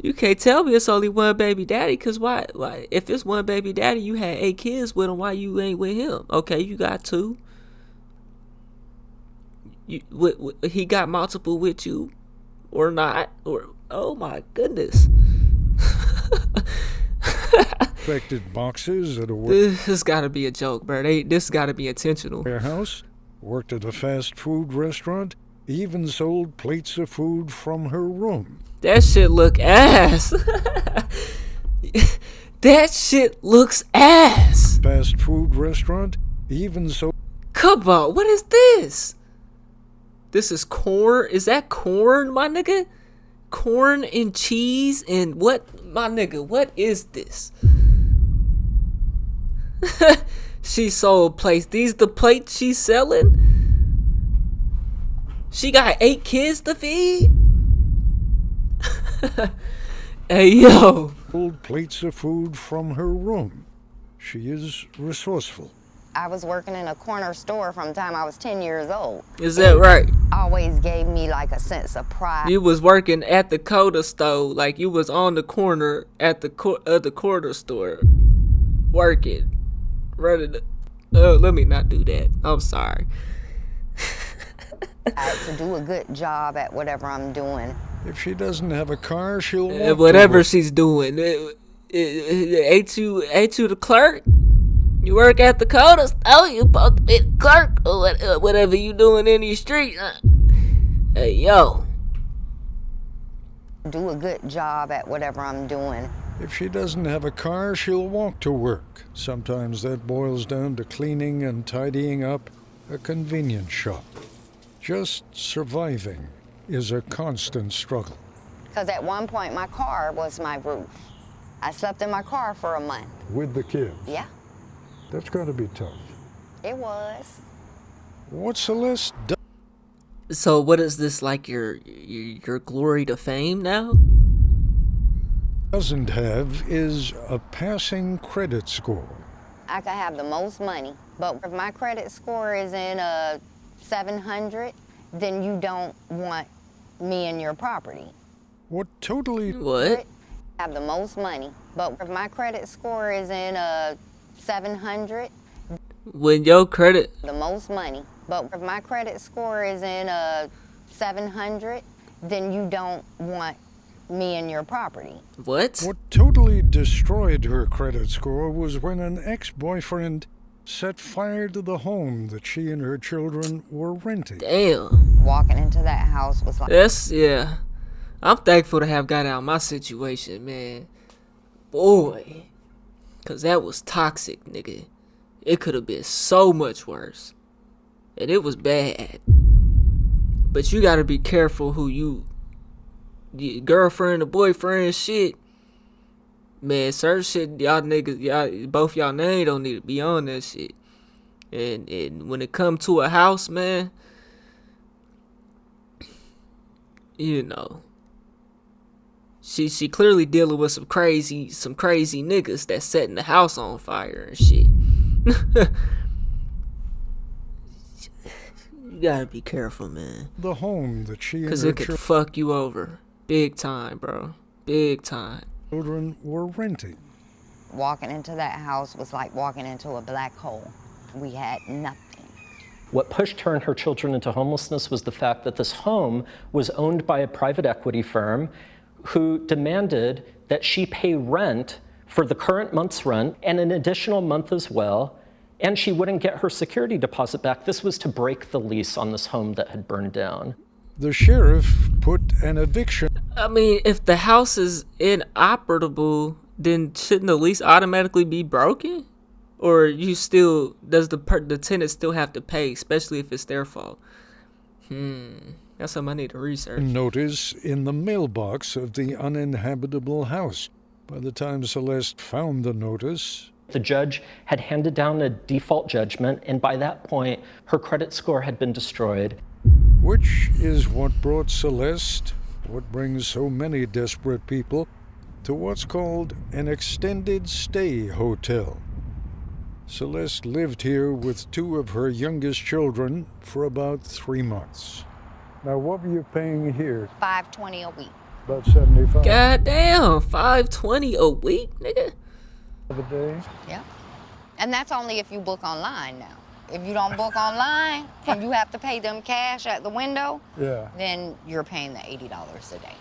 You can't tell me it's only one baby daddy, cause why? If it's one baby daddy, you had 8 kids with him. Why you ain't with him? Okay, you got 2. He got multiple with you, or not? Or oh my goodness. Inspected boxes at a This has got to be a joke, bro. This got to be intentional. warehouse, worked at a fast food restaurant, even sold plates of food from her room. That shit look ass. That shit looks ass. Fast food restaurant, even sold. Come on, what is this? This is corn. Is that corn, my nigga? Corn and cheese and what, my nigga? What is this? She sold plates. These the plates she's selling? She got 8 kids to feed? Hey, yo. Sold plates of food from her room. She is resourceful. I was working in a corner store from the time I was 10 years old. Is that right? Always gave me like a sense of pride. You was working at the Coda store, like you was on the corner at the corner store, working, running. Let me not do that. I'm sorry. To do a good job at whatever I'm doing. If she doesn't have a car, she'll walk Whatever to work. she's doing. Ain't you the clerk? You work at the Coda store. You supposed to be the clerk or whatever you doing in these streets. Hey, yo. Do a good job at whatever I'm doing. If she doesn't have a car, she'll walk to work. Sometimes that boils down to cleaning and tidying up a convenience shop. Just surviving is a constant struggle. Because at one point, my car was my roof. I slept in my car for a month. With the kids. Yeah, That's got to be tough. it was. What Celeste So what is this, like your glory to fame now? doesn't have is a passing credit score. I could have the most money, but if my credit score is in a 700, then you don't want me in your property. What totally... What? Have the most money, but if my credit score is in a 700, When your credit... the most money, but if my credit score is in a 700, then you don't want me in your property. What? What totally destroyed her credit score was when an ex-boyfriend set fire to the home that she and her children were renting. Damn. Walking into that house was like... Yeah. I'm thankful to have got out of my situation, man. Boy. Because that was toxic, nigga. It could have been so much worse. And it was bad. But you gotta be careful who your girlfriend or boyfriend shit. Man, certain shit, y'all niggas, both y'all name don't need to be on that shit. And when it come to a house, man, you know, she clearly dealing with some crazy niggas that setting the house on fire and shit. You gotta be careful, man. The home that she and Cause her it could fuck you over. Big time, bro. Big time. children were renting. Walking into that house was like walking into a black hole. We had nothing. What pushed her and her children into homelessness was the fact that this home was owned by a private equity firm who demanded that she pay rent for the current month's rent and an additional month as well, and she wouldn't get her security deposit back. This was to break the lease on this home that had burned down. The sheriff put an eviction. I mean, if the house is inoperable, then shouldn't the lease automatically be broken? Or you still, does the tenant still have to pay, especially if it's their fault? That's something I need to research. Notice in the mailbox of the uninhabitable house. By the time Celeste found the notice, the judge had handed down a default judgment, and by that point, her credit score had been destroyed. Which is what brought Celeste, what brings so many desperate people, to what's called an extended stay hotel. Celeste lived here with 2 of her youngest children for about 3 months. Now, what were you paying here? $520 a week. About 75. God damn, $520 a week, nigga. A day? Yeah. And that's only if you book online now. If you don't book online and you have to pay them cash at the window, then you're paying the $80 a day.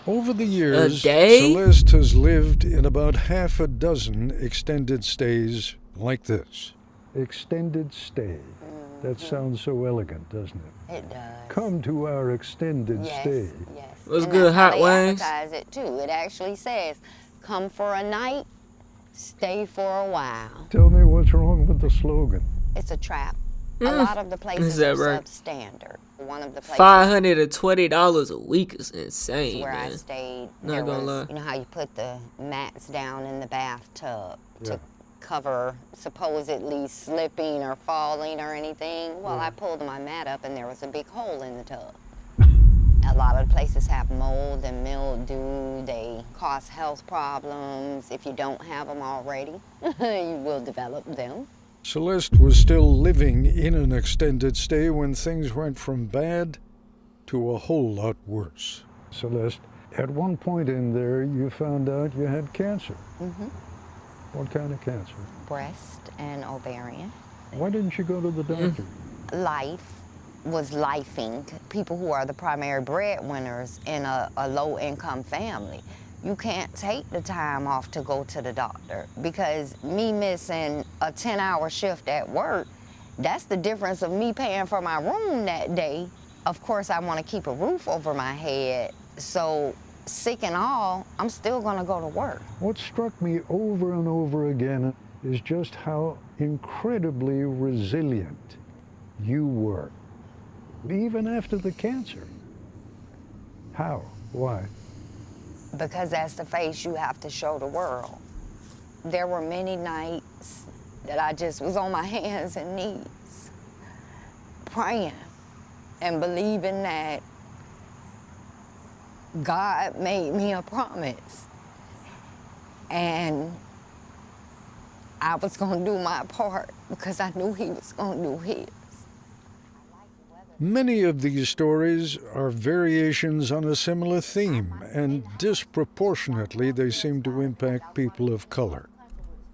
Over the years, A day? Celeste has lived in about half a dozen extended stays like this. Extended stay. That sounds so elegant, doesn't it? It does. Come to our extended stay. Yes. What's And good, that's how Hot they Wings? advertise it too. It actually says, come for a night, stay for a while. Tell me what's wrong with the slogan. It's a trap. A lot of the places that are right? substandard. One of the places $520 a week is insane, where man. I stayed, Not there gonna was, lie. you know how you put the mats down in the bathtub to cover supposedly slipping or falling or anything? Well, I pulled my mat up and there was a big hole in the tub. A lot of places have mold and mildew. They cause health problems. If you don't have them already, you will develop them. Celeste was still living in an extended stay when things went from bad to a whole lot worse. Celeste, at one point in there, you found out you had cancer. What kind of cancer? Breast and ovarian. Why didn't you go to the doctor? Life was lifing. People who are the primary breadwinners in a low-income family. You can't take the time off to go to the doctor because me missing a 10-hour shift at work, that's the difference of me paying for my room that day. Of course, I want to keep a roof over my head, so sick and all, I'm still going to go to work. What struck me over and over again is just how incredibly resilient you were, even after the cancer. How? Why? Because that's the face you have to show the world. There were many nights that I just was on my hands and knees, praying and believing that God made me a promise. And I was gonna do my part because I knew He was gonna do His. Many of these stories are variations on a similar theme, and disproportionately they seem to impact people of color.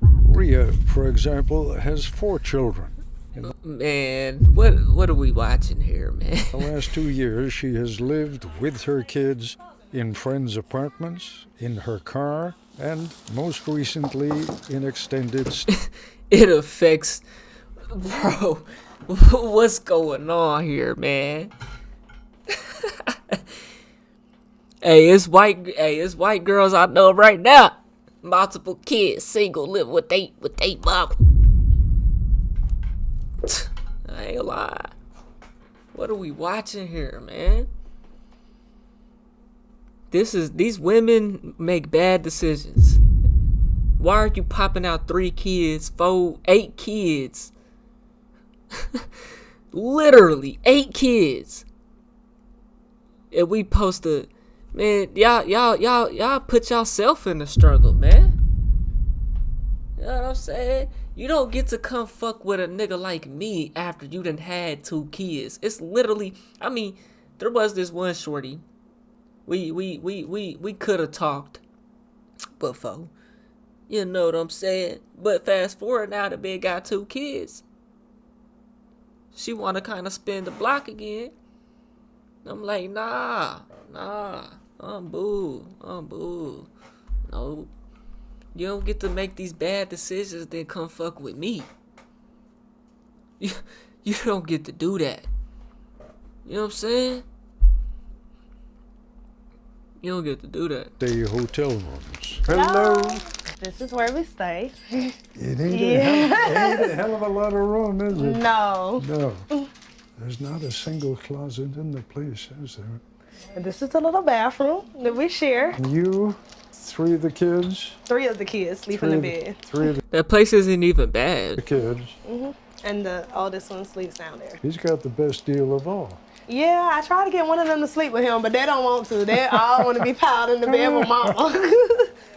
Rhea, for example, has 4 children. Man, what are we watching here, man? The last 2 years, she has lived with her kids in friends' apartments, in her car, and most recently in extended It affects, bro. What's going on here, man? Hey, it's white girls I know right now. Multiple kids, single, live with they mama. I ain't gonna lie. What are we watching here, man? These women make bad decisions. Why are you popping out 3 kids, 4, 8 kids? Literally 8 kids. And we post a man, y'all put yourself in the struggle, man. You know what I'm saying? You don't get to come fuck with a nigga like me after you done had 2 kids. It's literally, I mean, there was this one shorty. We could have talked before. You know what I'm saying? But fast forward now, the bitch got 2 kids. She want to kind of spin the block again. I'm like, nah, I'm boo. No, you don't get to make these bad decisions, then come fuck with me. You don't get to do that. You know what I'm saying? You don't get to do that. The hotel rooms. Hello. This is where we stay. It ain't a hell of a lot of room, is it? No. No. There's not a single closet in the place, is there? And this is a little bathroom that we share. You, 3 of the kids. 3 of the kids sleep in the bed. 3 of the That place isn't even bad. kids. And the oldest one sleeps down there. He's got the best deal of all. Yeah, I try to get one of them to sleep with him, but they don't want to. They all want to be piled in the bed with mama.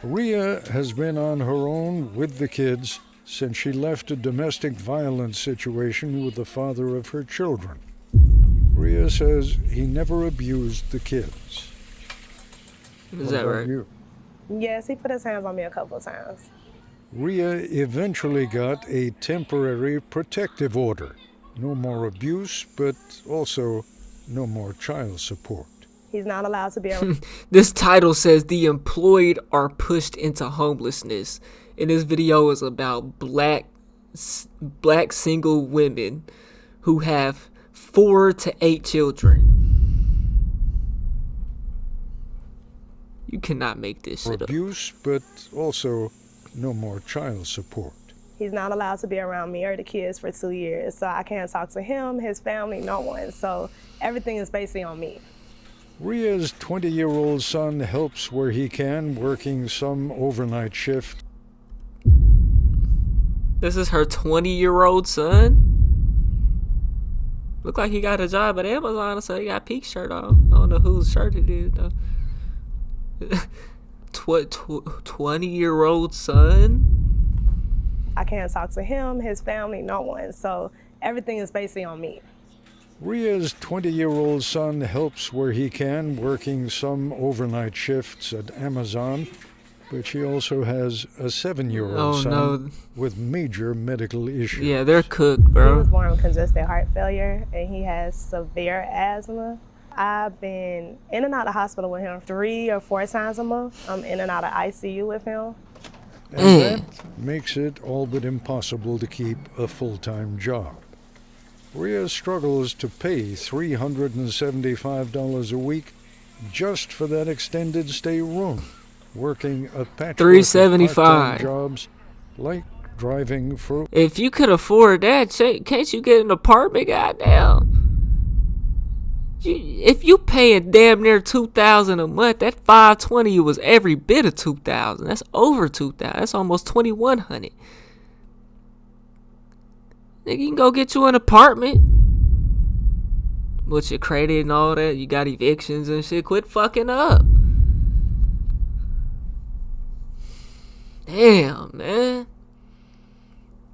Rhea has been on her own with the kids since she left a domestic violence situation with the father of her children. Rhea says he never abused the kids. Is that right? You? Yes, he put his hands on me a couple of times. Rhea eventually got a temporary protective order. No more abuse, but also no more child support. He's not allowed to be around. This title says the employed are pushed into homelessness. And this video is about black single women who have 4 to 8 children. You cannot make this shit up. Abuse, but also no more child support. He's not allowed to be around me or the kids for 2 years. So I can't talk to him, his family, no one. So everything is basically on me. Rhea's 20-year-old son helps where he can, working some overnight shift. This is her 20-year-old son? Look like he got a job at Amazon, so he got Peak shirt on. I don't know whose shirt it is, though. 20-year-old son? I can't talk to him, his family, no one. So everything is basically on me. Rhea's 20-year-old son helps where he can, working some overnight shifts at Amazon, but she also has a 7-year-old son with major medical issues. Yeah, they're cooked, bro. He was born with congestive heart failure, and he has severe asthma. I've been in and out of hospital with him 3 or 4 times a month. I'm in and out of ICU with him. And that makes it all but impossible to keep a full-time job. Rhea struggles to pay $375 a week just for that extended stay room, working a patchwork of part-time jobs like driving for... If you could afford that, can't you get an apartment, goddamn? If you paying damn near $2,000 a month, that $520 was every bit of $2,000. That's over $2,000. That's almost $2,100. Nigga, you can go get you an apartment with your credit and all that. You got evictions and shit. Quit fucking up. Damn, man.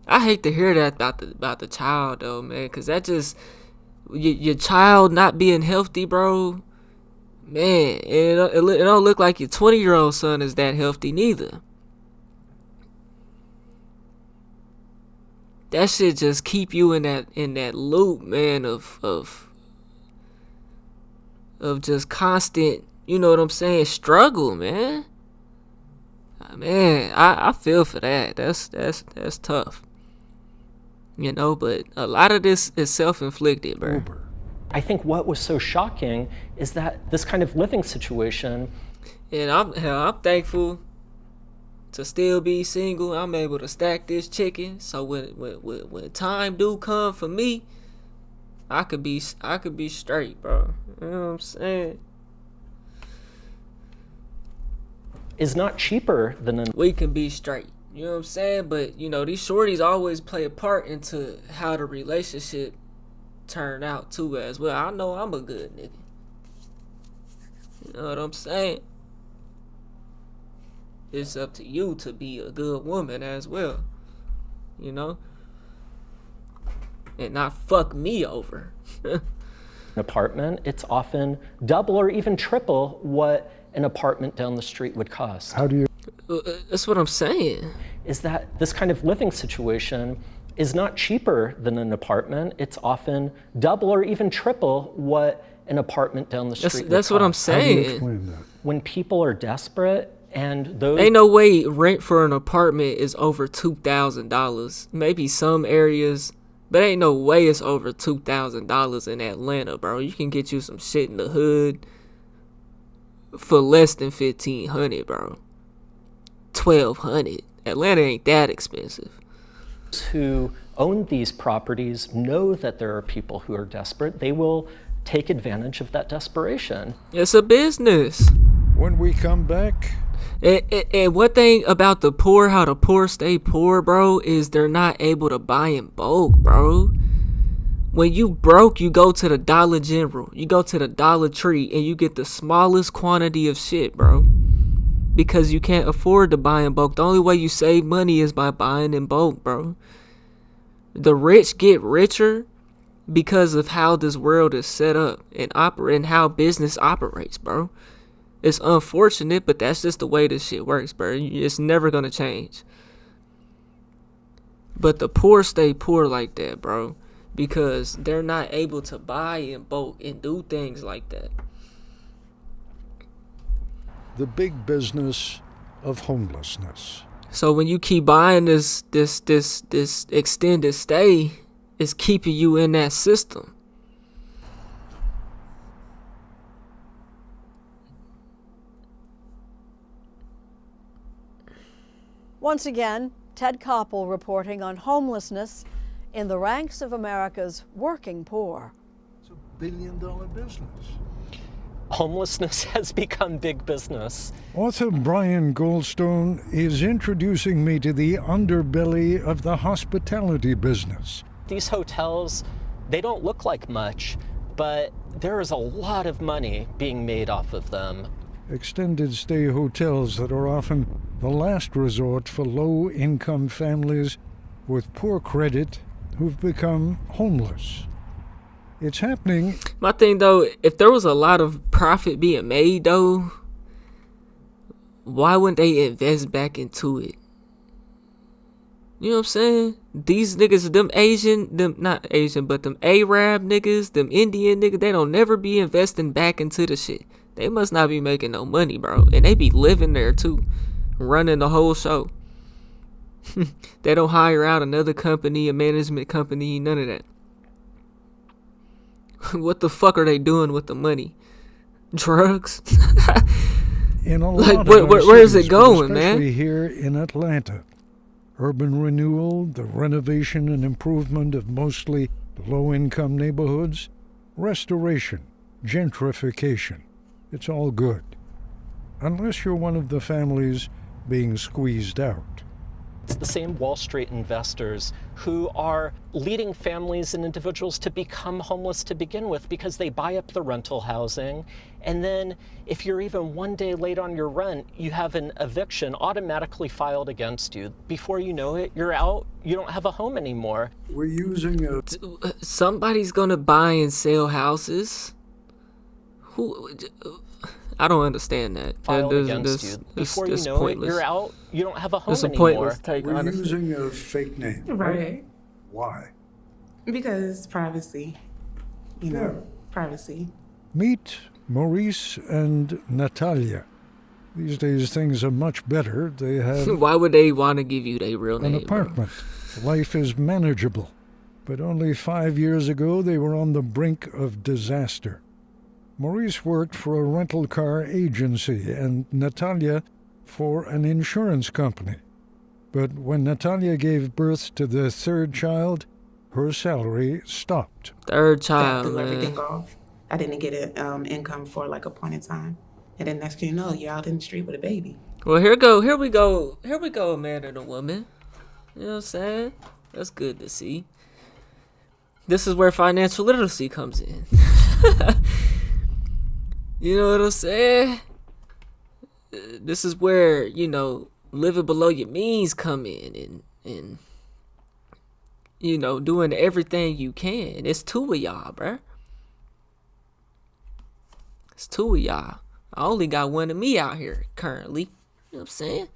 I hate to hear that about the child though, man, because that just your child not being healthy, bro. Man, it don't look like your 20-year-old son is that healthy neither. That shit just keep you in that loop, man, of just constant, you know what I'm saying, struggle, man. Man, I feel for that. That's tough. You know, but a lot of this is self-inflicted, bro. I think what was so shocking is that this kind of living situation. And I'm thankful to still be single. I'm able to stack this chicken, so when time do come for me, I could be straight, bro. You know what I'm saying? Is not cheaper than we can be straight. You know what I'm saying? But you know, these shorties always play a part into how the relationship turn out too as well. I know I'm a good nigga. You know what I'm saying? It's up to you to be a good woman as well. You know? And not fuck me over. An apartment, it's often double or even triple what an apartment down the street would cost. How do you... That's what I'm saying. Is that this kind of living situation is not cheaper than an apartment. It's often double or even triple what an apartment down the street. That's what I'm saying. When people are desperate and those ain't no way rent for an apartment is over $2,000. Maybe some areas, but ain't no way it's over $2,000 in Atlanta, bro. You can get you some shit in the hood for less than $1,500, bro. $1,200. Atlanta ain't that expensive. Who own these properties know that there are people who are desperate. They will take advantage of that desperation. It's a business. When we come back, and one thing about the poor, how the poor stay poor, bro, is they're not able to buy in bulk, bro. When you broke, you go to the Dollar General, you go to the Dollar Tree, and you get the smallest quantity of shit, bro. Because you can't afford to buy in bulk. The only way you save money is by buying in bulk, bro. The rich get richer because of how this world is set up and how business operates, bro. It's unfortunate, but that's just the way this shit works, bro. It's never gonna change. But the poor stay poor like that, bro, because they're not able to buy in bulk and do things like that. the big business of homelessness. So when you keep buying this extended stay, it's keeping you in that system. Once again, Ted Koppel reporting on homelessness in the ranks of America's working poor. It's $1 billion business. Homelessness has become big business. Author Brian Goldstone is introducing me to the underbelly of the hospitality business. These hotels, they don't look like much, but there is a lot of money being made off of them. Extended stay hotels that are often the last resort for low-income families with poor credit who've become homeless. It's happening. My thing though, if there was a lot of profit being made though, why wouldn't they invest back into it? You know what I'm saying? These niggas, them Arab niggas, them Indian niggas, they don't never be investing back into the shit. They must not be making no money, bro. And they be living there too, running the whole show. They don't hire out another company, a management company, none of that. What the fuck are they doing with the money? Drugs? In a like, lot where is it going, especially man? Here in Atlanta, urban renewal, the renovation and improvement of mostly low-income neighborhoods, restoration, gentrification. It's all good, unless you're one of the families being squeezed out. It's the same Wall Street investors who are leading families and individuals to become homeless to begin with because they buy up the rental housing. And then if you're even one day late on your rent, you have an eviction automatically filed against you. Before you know it, you're out. You don't have a home anymore. We're using Somebody's gonna buy and sell houses. Who? I don't understand that. Filed against you. Before you know it, you're out. You don't have a home anymore. We're using a fake name, Right. Why? Because privacy. You know, privacy. Meet Maurice and Natalia. These days things are much better. They have Why would they want to give you their real an name? apartment. Life is manageable. But only 5 years ago they were on the brink of disaster. Maurice worked for a rental car agency and Natalia for an insurance company. But when Natalia gave birth to the third child, her salary stopped. Third child, Threw man. everything off. I didn't get an income for like a point in time. And then next thing you know, you're out in the street with a baby. Well, here we go, a man and a woman. You know what I'm saying? That's good to see. This is where financial literacy comes in. You know what I'm saying? This is where, you know, living below your means come in and you know, doing everything you can. It's two of y'all, bruh. It's two of y'all. I only got one of me out here currently. You know what I'm saying?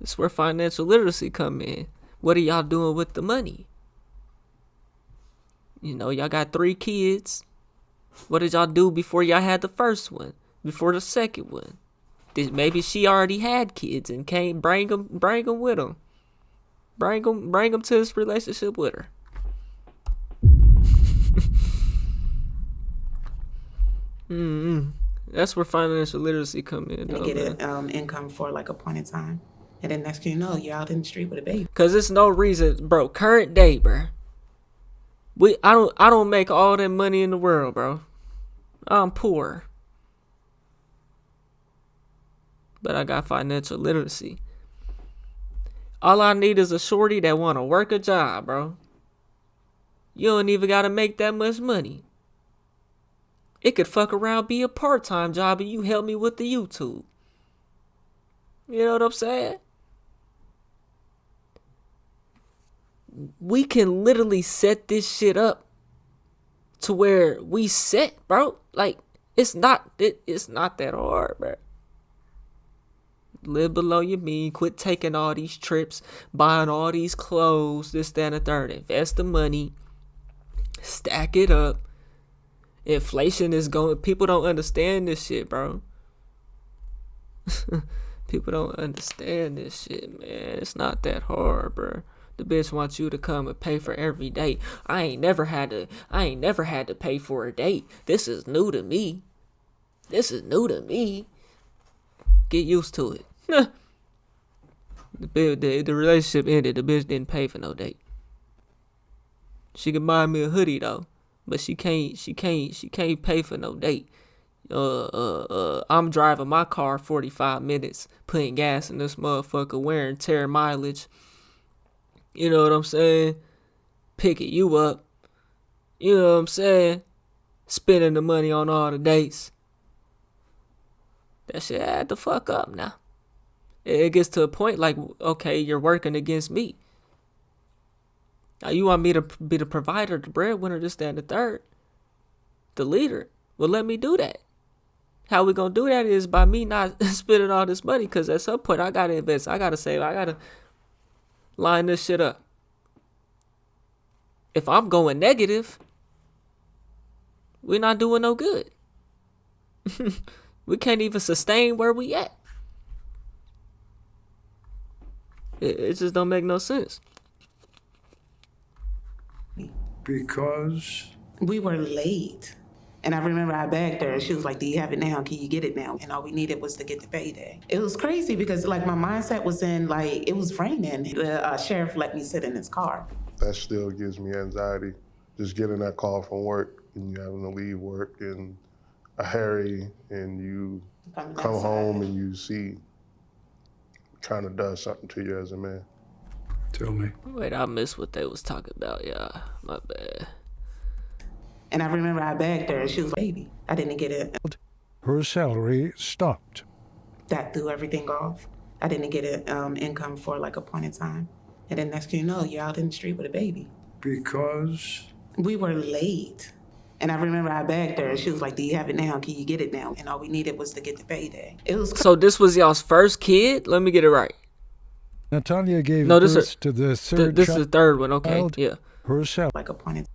It's where financial literacy come in. What are y'all doing with the money? You know, y'all got 3 kids. What did y'all do before y'all had the first one? Before the second one? Maybe she already had kids and came bring them with them. Bring them to this relationship with her. That's where financial literacy come in. To get an income for like a point in time. And then next thing you know, you're out in the street with a baby. Cause it's no reason, bro. Current day, bro. I don't make all that money in the world, bro. I'm poor. But I got financial literacy. All I need is a shorty that wanna work a job, bro. You don't even gotta make that much money. It could fuck around, be a part-time job, and you help me with the YouTube. You know what I'm saying? We can literally set this shit up to where we set, bro. Like, it's not that hard, bro. Live below your means. Quit taking all these trips, buying all these clothes, this, that, and the third. Invest the money. Stack it up. Inflation is going. People don't understand this shit, bro. People don't understand this shit, man. It's not that hard, bro. The bitch wants you to come and pay for every date. I ain't never had to pay for a date. This is new to me. Get used to it. The relationship ended. The bitch didn't pay for no date. She can buy me a hoodie though, but she can't pay for no date. I'm driving my car 45 minutes, putting gas in this motherfucker, wear and tear mileage. You know what I'm saying? Picking you up. You know what I'm saying? Spending the money on all the dates. That shit add the fuck up now. It gets to a point like, okay, you're working against me. Now you want me to be the provider, the breadwinner, this, that, and the third. The leader. Well, let me do that. How we gonna do that is by me not spending all this money, because at some point I gotta invest. I gotta save. I gotta line this shit up. If I'm going negative, we're not doing no good. We can't even sustain where we at. It just don't make no sense. Because we were late. And I remember I begged her, and she was like, do you have it now? Can you get it now? And all we needed was to get the payday. It was crazy because like my mindset was in like, it was raining. The sheriff let me sit in his car. That still gives me anxiety. Just getting that call from work and you having to leave work in a hurry and you come home and you see kind of does something to you as a man. Tell me. Wait, I missed what they was talking about, y'all. My bad. And I remember I begged her, and she was like, baby, I didn't get it. Her salary stopped. That threw everything off. I didn't get an income for like a point in time. And then next thing you know, you're out in the street with a baby. Because we were late. And I remember I begged her, and she was like, do you have it now? Can you get it now? And all we needed was to get the payday. It was so this was y'all's first kid? Let me get it right. Natalia gave birth to the third This is the third one, okay, yeah. Her salary. Like a point in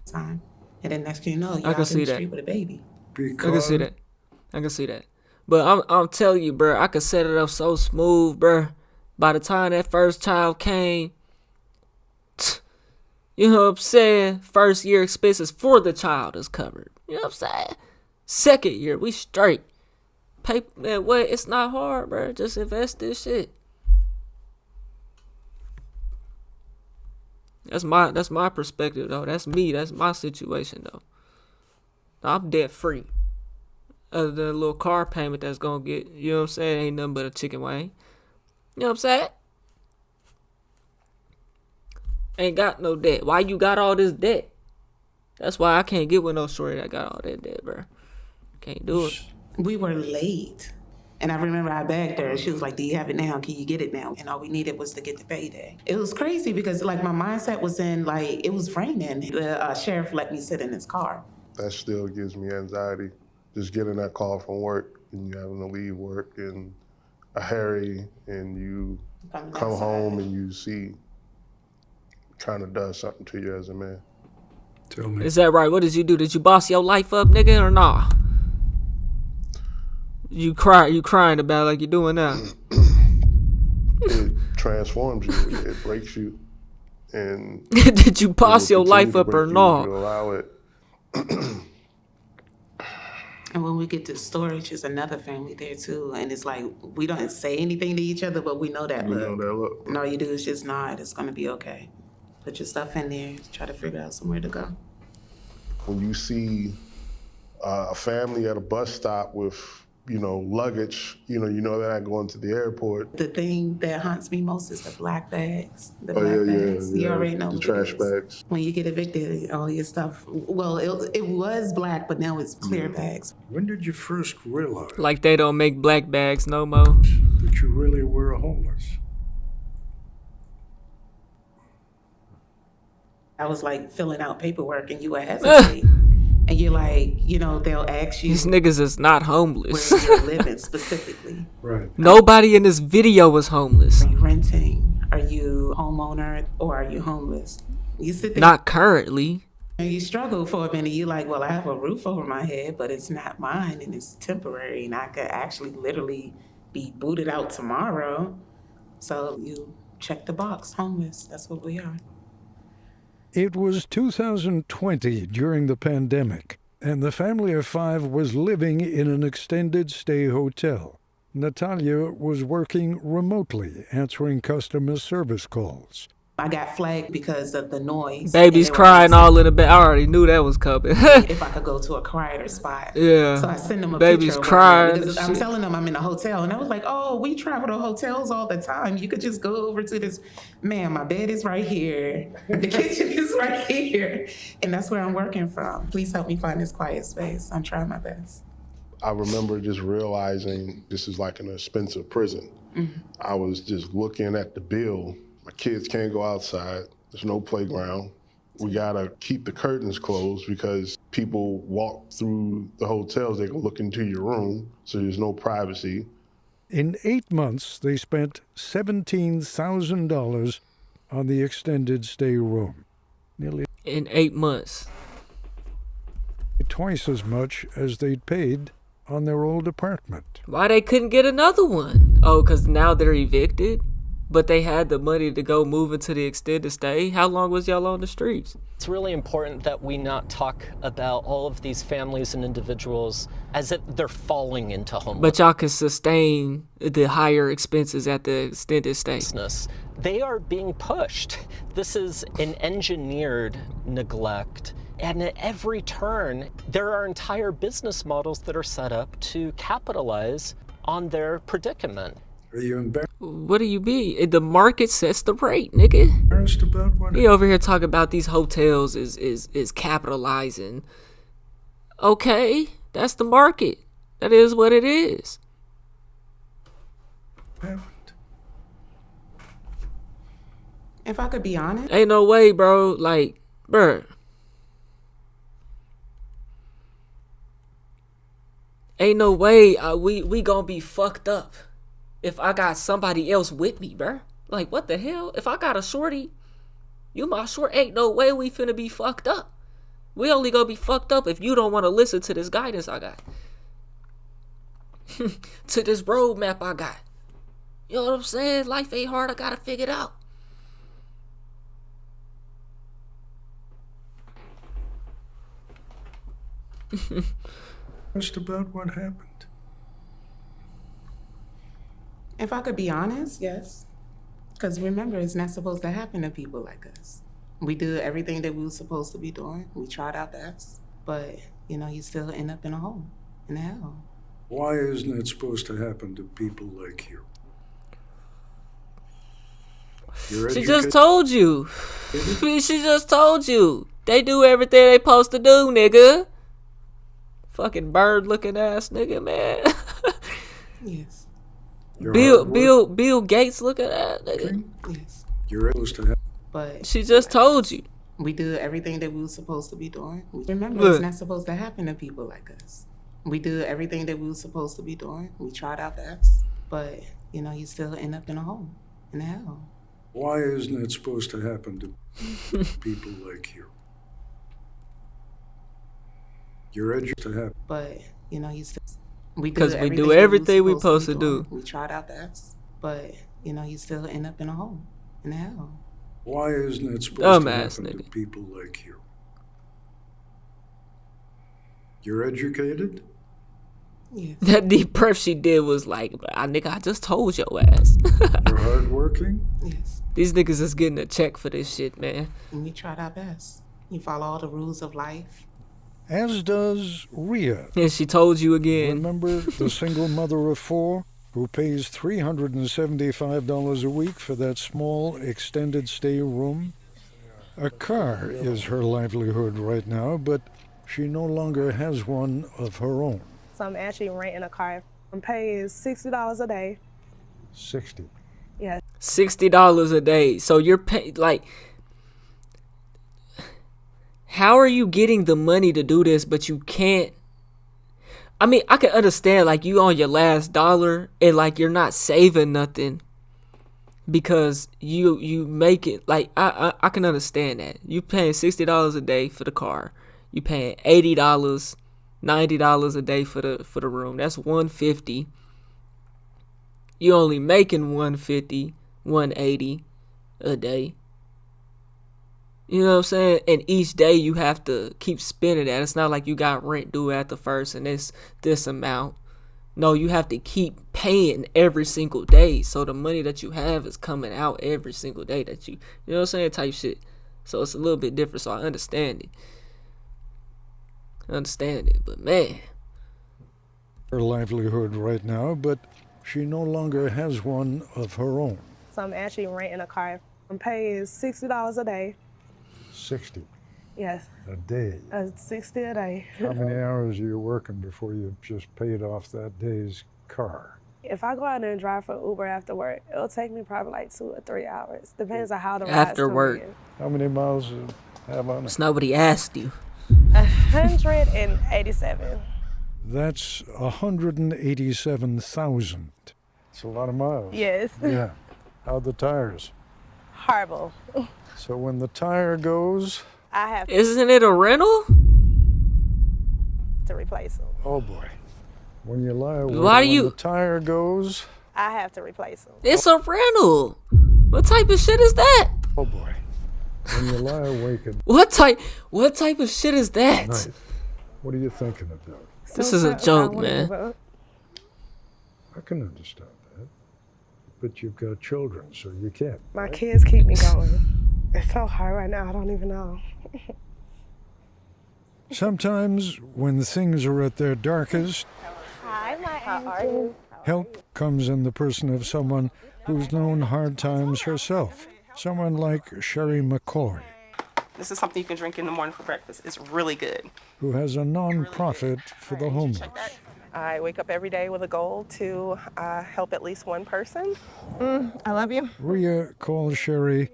time. And then next thing you know, you're out in the street with a baby. I can see that. But I'm telling you, bro, I could set it up so smooth, bro. By the time that first child came, you know what I'm saying? First year expenses for the child is covered. You know what I'm saying? Second year, we straight. Man, what? It's not hard, bro. Just invest this shit. That's my perspective though. That's me. That's my situation though. I'm debt free. Other than a little car payment that's gonna get, you know what I'm saying, ain't nothing but a chicken wing. You know what I'm saying? Ain't got no debt. Why you got all this debt? That's why I can't get with no shorty that got all that debt, bro. Can't do it. We were late. And I remember I begged her, and she was like, do you have it now? Can you get it now? And all we needed was to get the payday. It was crazy because like my mindset was in like, it was raining. The sheriff let me sit in his car. That still gives me anxiety. Just getting that call from work and you having to leave work in Harry and you come home and you see, kind of does something to you as a man. Tell me. Is that right? What did you do? Did you boss your life up, nigga, or nah? You crying about it like you're doing now. It transforms you. It breaks you. And did you boss your life up or not? nah? You allow it. And when we get to storage, there's another family there too. And it's like, we don't say anything to each other, but we know that We look. know that look. And all you do is just nod. It's going to be okay. Put your stuff in there. Try to figure out somewhere to go. When you see a family at a bus stop with, luggage, you know they're not going to the airport. The thing that haunts me most is the black bags. The Oh, black yeah, bags. yeah, You yeah. already know The what trash it is. bags. When you get evicted, all your stuff, well, it was black, but now it's clear bags. When did you first realize Like they don't make black bags no more. that you really were homeless? I was like filling out paperwork and you would hesitate. And you're like, they'll ask you These niggas is not homeless. where you're living specifically. Right. Nobody in this video was homeless. Are you renting? Are you homeowner or are you homeless? You sit there Not currently. and you struggle for a minute. You're like, well, I have a roof over my head, but it's not mine and it's temporary and I could actually literally be booted out tomorrow. So you check the box, homeless. That's what we are. It was 2020 during the pandemic, and the family of 5 was living in an extended stay hotel. Natalia was working remotely, answering customer service calls. I got flagged because of the noise. Baby's And they were crying asking all in the bed. I already knew that was coming. if I could go to a quieter spot. Yeah. So I send them a Baby's picture. crying Because and I'm shit. telling them I'm in a hotel. And I was like, oh, we travel to hotels all the time. You could just go over to this. Man, my bed is right here. The kitchen is right here. And that's where I'm working from. Please help me find this quiet space. I'm trying my best. I remember just realizing this is like an expensive prison. I was just looking at the bill. My kids can't go outside. There's no playground. We gotta keep the curtains closed because people walk through the hotels, they can look into your room, so there's no privacy. In 8 months, they spent $17,000 on the extended stay room, nearly In 8 months. twice as much as they'd paid on their old apartment. Why they couldn't get another one? Oh, because now they're evicted? But they had the money to go move into the extended stay? How long was y'all on the streets? It's really important that we not talk about all of these families and individuals as if they're falling into homelessness. But y'all can sustain the higher expenses at the extended stay. They are being pushed. This is an engineered neglect. And at every turn, there are entire business models that are set up to capitalize on their predicament. Are you embarrassed What do you mean? The market sets the rate, nigga. about what? He over here talking about these hotels is capitalizing. Okay, that's the market. That is what it is. If I could be honest, Ain't no way, bro. Like, bruh. Ain't no way we gonna be fucked up if I got somebody else with me, bruh. Like, what the hell? If I got a shorty, you my short, ain't no way we finna be fucked up. We only gonna be fucked up if you don't want to listen to this guidance I got. To this roadmap I got. You know what I'm saying? Life ain't hard, I gotta figure it out. Just about what happened. if I could be honest, yes. Because remember, it's not supposed to happen to people like us. We do everything that we were supposed to be doing. We tried our best. But, you still end up in a hole, in hell. Why isn't it supposed to happen to people like you? She just told you. She just told you. They do everything they supposed to do, nigga. Fucking bird looking ass nigga, man. Yes. Bill Gates looking ass nigga. Yes. You're supposed to have. But she just told you. We do everything that we were supposed to be doing. Remember, Look. it's not supposed to happen to people like us. We do everything that we were supposed to be doing. We tried our best. but you know, you still end up in a hole, in hell. Why isn't it supposed to happen to people like you? You're educated to have. But you know, you still. We Because we do everything we supposed to do. We tried our best, but you know, you still end up in a hole, in hell. Why isn't it supposed to Dumbass happen to nigga. people like you? You're educated? Yes. That deep breath she did was like, nigga, I just told your ass. You're hardworking? Yes. These niggas is getting a check for this shit, man. And we tried our best. You follow all the rules of life. As does Rhea. And she told you again. Remember the single mother of 4 who pays $375 a week for that small extended stay room? A car is her livelihood right now, but she no longer has one of her own. So I'm actually renting a car. I'm paying $60 a day. 60. Yeah. $60 a day. So you're paying, like, how are you getting the money to do this, but you can't? I mean, I can understand, like, you on your last dollar and, like, you're not saving nothing because you make it, like, I can understand that. You paying $60 a day for the car. You paying $80, $90 a day for the room. That's $150. You only making $150, $180 a day. You know what I'm saying? And each day you have to keep spending that. It's not like you got rent due at the first and it's this amount. No, you have to keep paying every single day. So the money that you have is coming out every single day that you know what I'm saying, type shit. So it's a little bit different. So I understand it. But man. Her livelihood right now, but she no longer has one of her own. So I'm actually renting a car. I'm paying $60 a day. 60 Yes. a day. 60 a day. How many hours are you working before you've just paid off that day's car? If I go out there and drive for Uber after work, it'll take me probably like 2 or 3 hours. Depends on how the rides After come work. in. How many miles you have on it? It's nobody asked you. 187. That's 187,000. It's a lot of miles. Yes. Yeah. How'd the tires? Horrible. So when the tire goes, I have Isn't it a rental? to replace them. oh boy. When you lie awake, Why do when you- the tire goes, I have to replace them. It's a rental. What type of shit is that? oh boy. When you lie awake at What type of shit is that? night, what are you thinking about? This is a joke, man. I can understand that. But you've got children, so you can't. My kids keep me going. It's so hard right now, I don't even know. Sometimes when things are at their darkest, Hi, my angel. help comes in the person of someone who's known hard times herself. Someone like Sherry McCoy, This is something you can drink in the morning for breakfast. It's really good. who has a non-profit for the homeless. I wake up every day with a goal to help at least one person. I love you. Rhea calls Sherry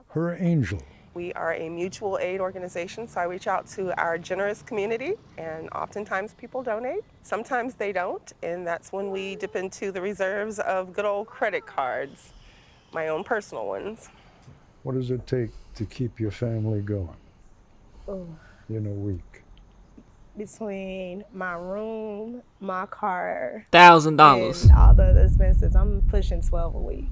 her angel. We are a mutual aid organization, so I reach out to our generous community, and oftentimes people donate. Sometimes they don't, and that's when we dip into the reserves of good old credit cards, my own personal ones. What does it take to keep your family going Oh. in a week? Between my room, my car, $1,000. and all the other expenses, I'm pushing 12 a week.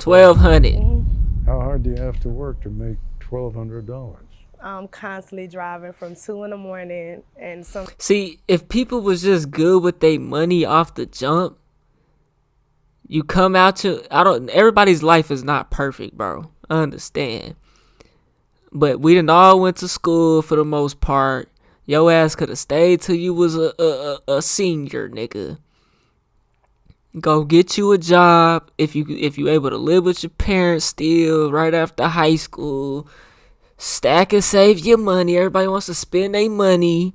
1,200. How hard do you have to work to make $1,200? I'm constantly driving from 2 in the morning, and some. See, if people was just good with their money off the jump, you come out to everybody's life is not perfect, bro. I understand. But we done all went to school for the most part. Your ass could have stayed till you was a senior, nigga. Go get you a job if you able to live with your parents still right after high school. Stack and save your money. Everybody wants to spend their money.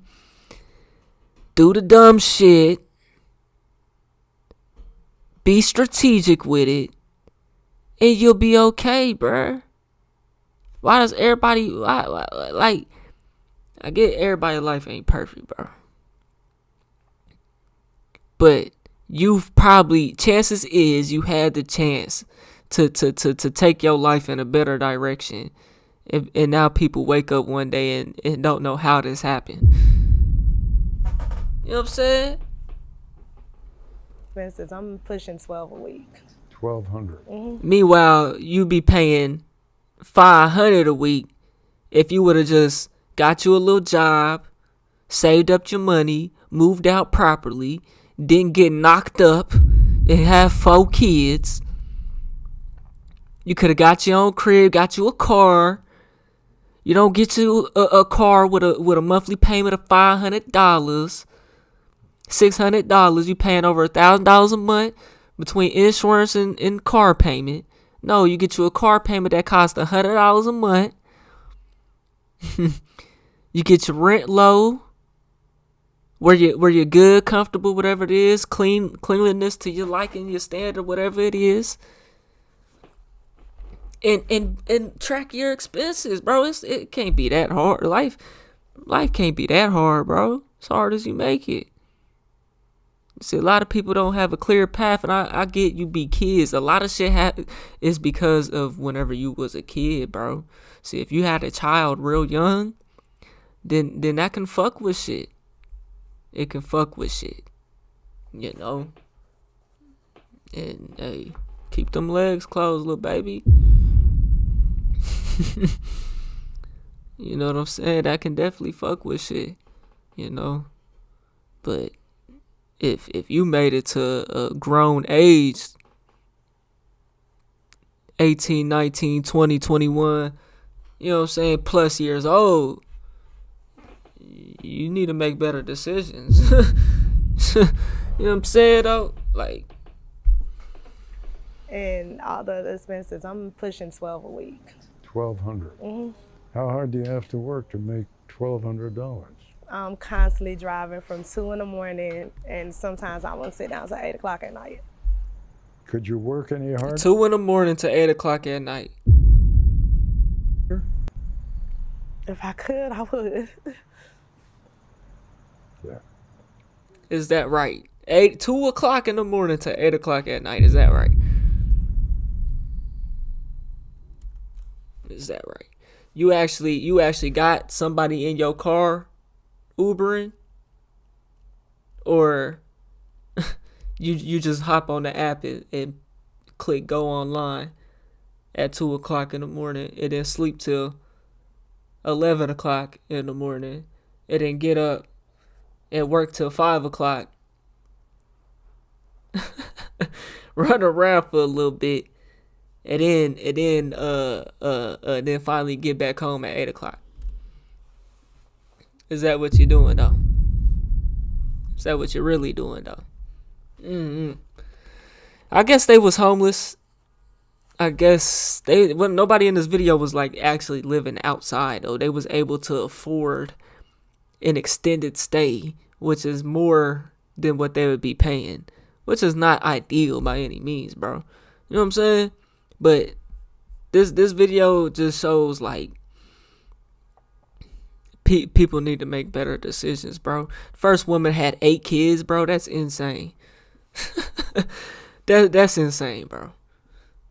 Do the dumb shit. Be strategic with it. And you'll be okay, bruh. Why does everybody like? I get everybody's life ain't perfect, bro. But you've probably, chances is you had the chance to take your life in a better direction. And now people wake up one day and don't know how this happened. You know what I'm saying? For instance, I'm pushing 12 a week. 1,200. Meanwhile, you be paying $500 a week if you would have just got you a little job, saved up your money, moved out properly, didn't get knocked up, and have 4 kids. You could have got your own crib, got you a car. You don't get you a car with a monthly payment of $500, $600. You paying over $1,000 a month between insurance and car payment. No, you get you a car payment that costs $100 a month. You get your rent low. Where you're good, comfortable, whatever it is, cleanliness to your liking, your standard, whatever it is. And track your expenses, bro. It can't be that hard. Life can't be that hard, bro. As hard as you make it. See, a lot of people don't have a clear path, and I get you be kids. A lot of shit is because of whenever you was a kid, bro. See, if you had a child real young, then that can fuck with shit. It can fuck with shit, you know. And hey, keep them legs closed, little baby. You know what I'm saying? That can definitely fuck with shit, you know. But if you made it to a grown age, 18, 19, 20, 21, you know what I'm saying, plus years old, you need to make better decisions. You know what I'm saying, though? Like, and all the other expenses, I'm pushing 12 a week. 1,200. How hard do you have to work to make $1,200? I'm constantly driving from 2 in the morning, and sometimes I won't sit down till 8 o'clock at night. Could you work any harder? 2 in the morning to 8 o'clock at night. If I could, I would. Yeah. Is that right? 2 o'clock in the morning to 8 o'clock at night. Is that right? Is that right? You actually got somebody in your car Ubering, or you just hop on the app and click go online at 2 o'clock in the morning and then sleep till 11 o'clock in the morning and then get up and work till 5 o'clock. Run around for a little bit and then finally get back home at 8 o'clock. Is that what you're doing, though? Is that what you're really doing, though? I guess they was homeless. I guess nobody in this video was like actually living outside, though. They was able to afford an extended stay, which is more than what they would be paying, which is not ideal by any means, bro. You know what I'm saying? But this video just shows like people need to make better decisions, bro. First woman had 8 kids, bro. That's insane. That's insane, bro.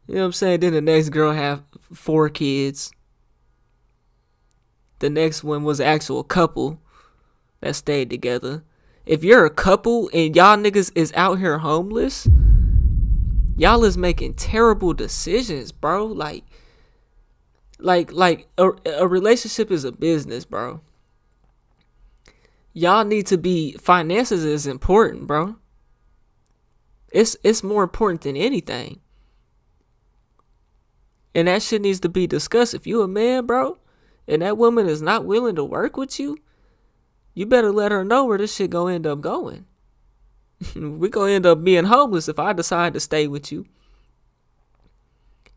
You know what I'm saying? Then the next girl have 4 kids. The next one was an actual couple that stayed together. If you're a couple and y'all niggas is out here homeless, y'all is making terrible decisions, bro. Like a relationship is a business, bro. Y'all need to be, finances is important, bro. It's more important than anything. And that shit needs to be discussed. If you a man, bro, and that woman is not willing to work with you, you better let her know where this shit gonna end up going. We gonna end up being homeless if I decide to stay with you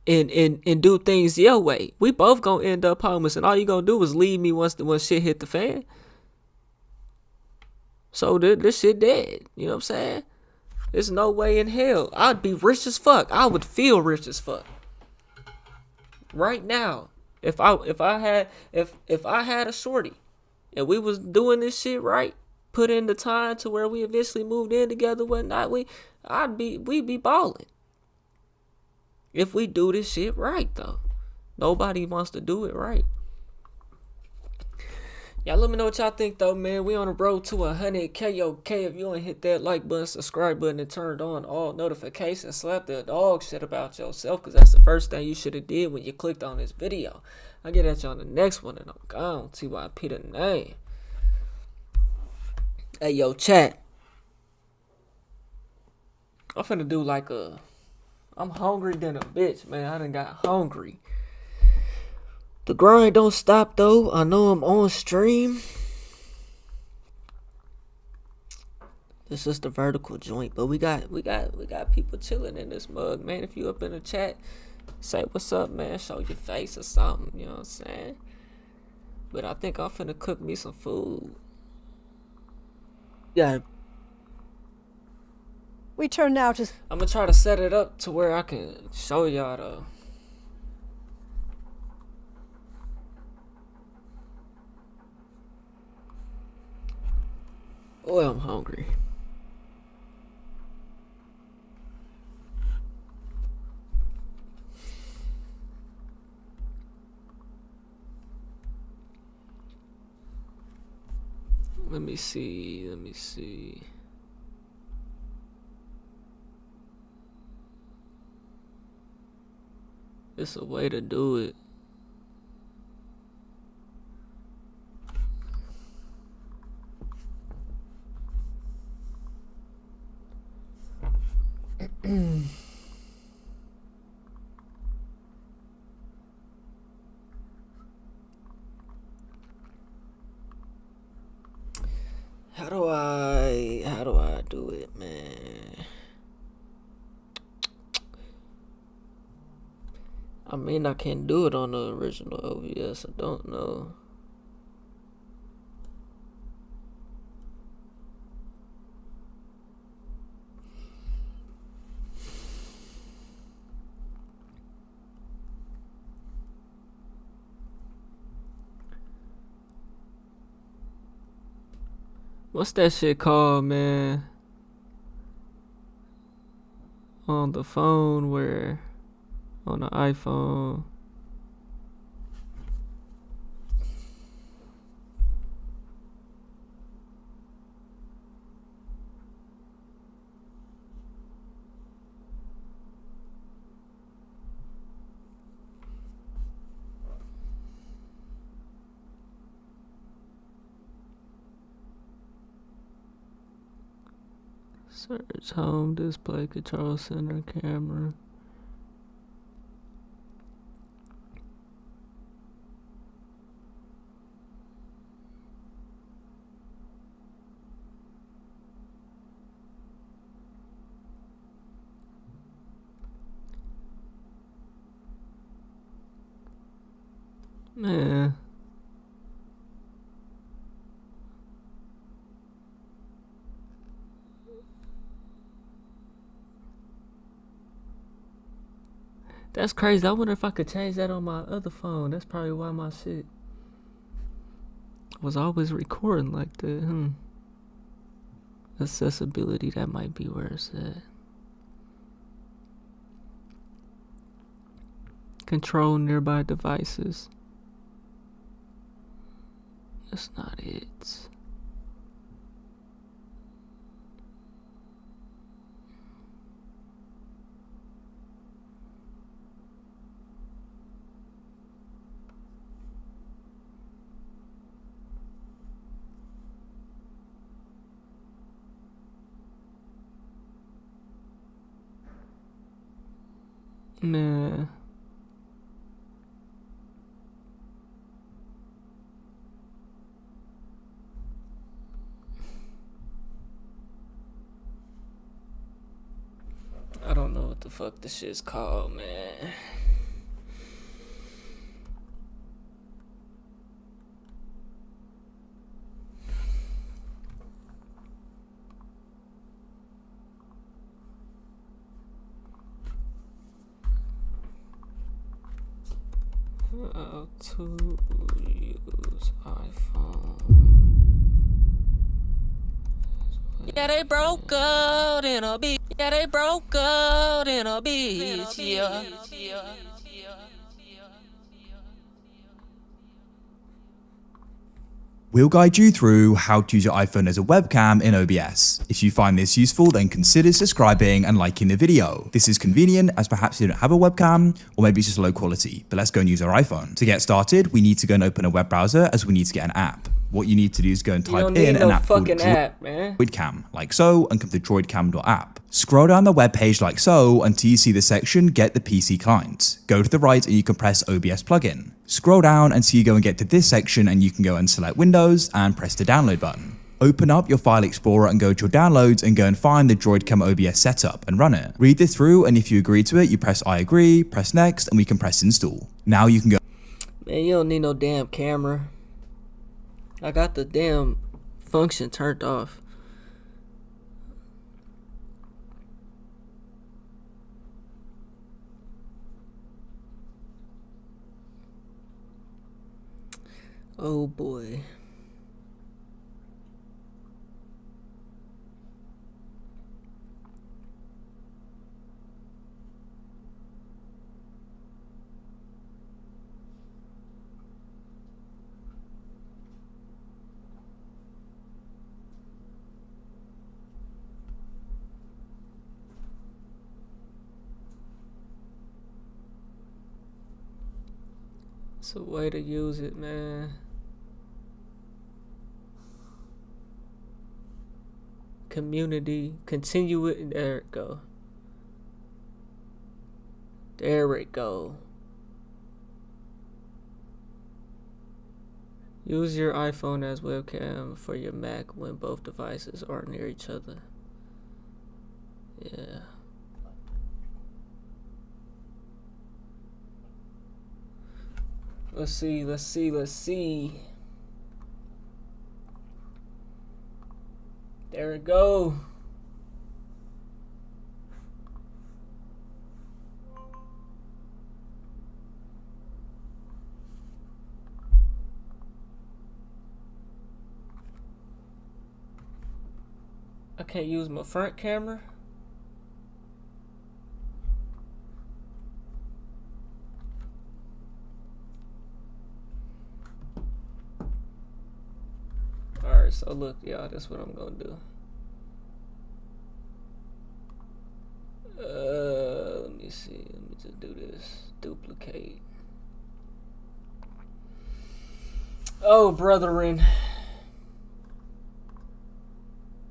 and do things your way. We both gonna end up homeless, and all you gonna do is leave me once shit hit the fan. So this shit dead. You know what I'm saying? There's no way in hell. I'd be rich as fuck. I would feel rich as fuck right now if I had a shorty and we was doing this shit right, put in the time to where we eventually moved in together, whatnot, we'd be balling. If we do this shit right, though. Nobody wants to do it right. Y'all let me know what y'all think, though, man. We on the road to 100K. Okay, if you ain't hit that like button, subscribe button, and turned on all notifications, slap the dog shit about yourself, because that's the first thing you should have did when you clicked on this video. I'll get at you on the next one, and I'm gone. TYP the name. Hey, yo, chat. I'm finna do like a... I'm hungry than a bitch, man. I done got hungry. The grind don't stop, though. I know I'm on stream. This is the vertical joint, but we got people chilling in this mug, man. If you up in the chat, say what's up, man. Show your face or something, you know what I'm saying? But I think I'm finna cook me some food. Yeah. We turn now to... I'm gonna try to set it up to where I can show y'all though. Boy, I'm hungry. Let me see. It's a way to do it. How do I do it, man? I mean, I can't do it on the original OBS. I don't know. What's that shit called, man? On the phone where... on the iPhone. Search home display control center camera. Man. That's crazy. I wonder if I could change that on my other phone. That's probably why my shit was always recording like that. Accessibility, that might be where it's at. Control nearby devices. That's not it. Man. I don't know what the fuck this shit's called, man. How to use iPhone. Yeah, they broke out in a beach. Yeah, they broke out in a beach. Yeah. We'll guide you through how to use your iPhone as a webcam in OBS. If you find this useful, then consider subscribing and liking the video. This is convenient as perhaps you don't have a webcam, or maybe it's just low quality, but let's go and use our iPhone. To get started, we need to go and open a web browser as we need to get an app. What you need to do is go and type in an app called Droidcam, like so, and come to droidcam.app. Scroll down the web page like so until you see the section Get the PC Client. Go to the right and you can press OBS plugin. Scroll down until you go and get to this section and you can go and select Windows and press the download button. Open up your file explorer and go to your downloads and go and find the Droidcam OBS setup and run it. Read this through, and if you agree to it, you press I agree, press next, and we can press install. Now you can go. Man, you don't need no damn camera. I got the damn function turned off. Oh boy. It's a way to use it, man. Community, continue it. There it go. There it go. Use your iPhone as webcam for your Mac when both devices are near each other. Yeah. Let's see. There we go. I can't use my front camera. Alright, so look, y'all, that's what I'm gonna do. Let me see. Let me just do this. Duplicate. Oh, brethren.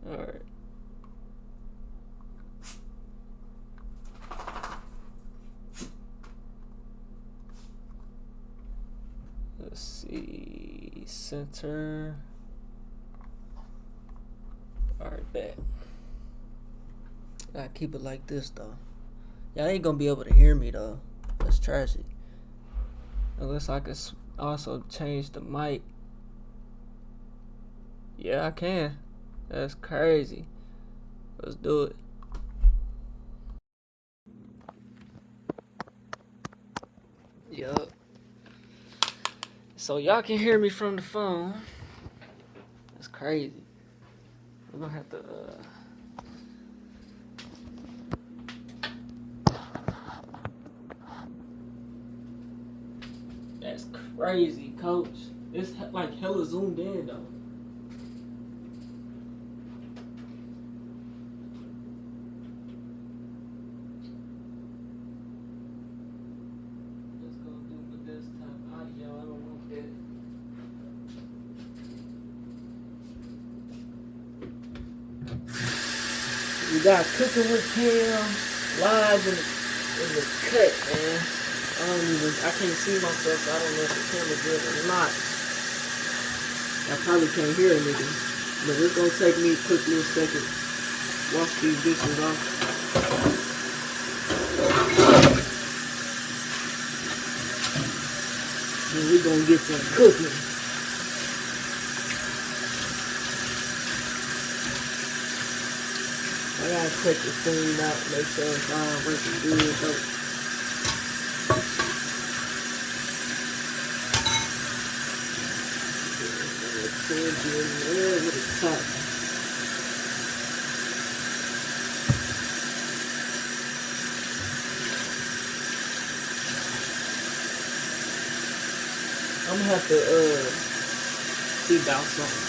Alright. Let's see. Center. Alright, bet. Gotta keep it like this though. Y'all ain't gonna be able to hear me though. That's tragic. Unless I could also change the mic. Yeah, I can. That's crazy. Let's do it. Yup. So y'all can hear me from the phone. That's crazy. We're gonna have to That's crazy, coach. It's like hella zoomed in though. Let's go do the desktop audio. I don't want that. We got Cooking with Cam live in the cut, man. I can't see myself, so I don't know if the camera's good or not. I probably can't hear a nigga. But it's gonna take me a quick little second. Wash these dishes off. And we're gonna get some cooking. I gotta check the thing out, make sure it's all working good though. With the top. I'm gonna have to see about something.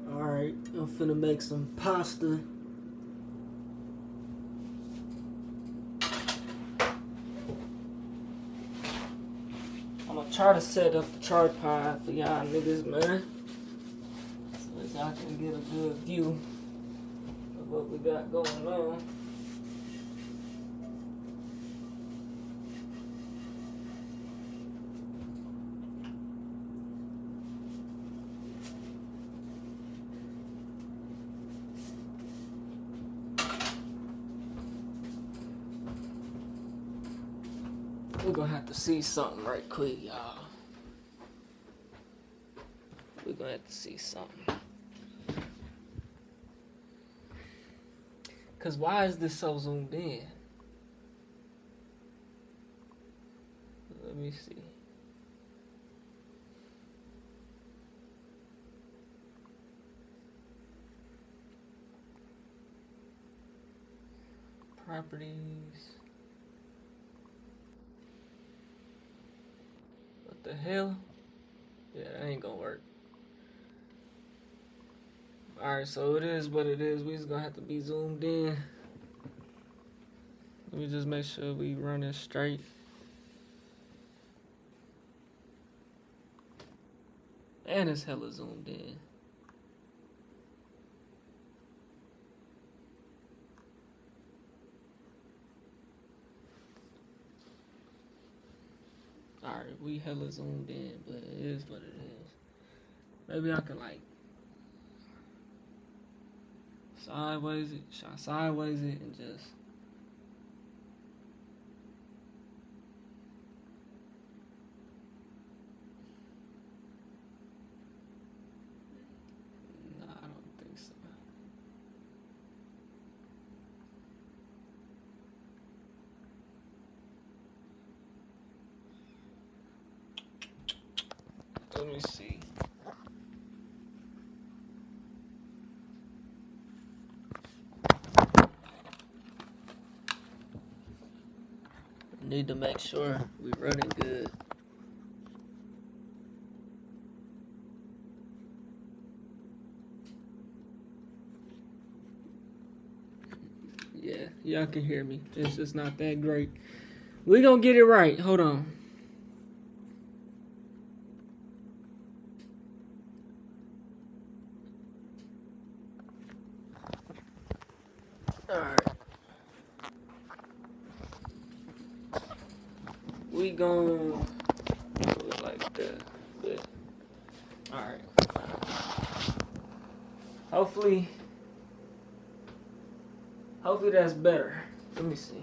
Alright, I'm finna make some pasta. I'm gonna try to set up the tripod for y'all niggas, man. So that y'all can get a good view of what we got going on. We're gonna have to see something right quick, y'all. We're gonna have to see something. Cause why is this so zoomed in? Let me see. Properties. What the hell? Yeah, that ain't gonna work. Alright, so it is what it is. We just gonna have to be zoomed in. Let me just make sure we run it straight. And it's hella zoomed in. Alright, we hella zoomed in, but it is what it is. Maybe I can like sideways it and just nah, I don't think so. Let me see. Need to make sure we running good. Yeah, y'all can hear me. It's just not that great. We gonna get it right. Hold on. Alright. We gon' do it like that. But, alright. Hopefully that's better. Let me see.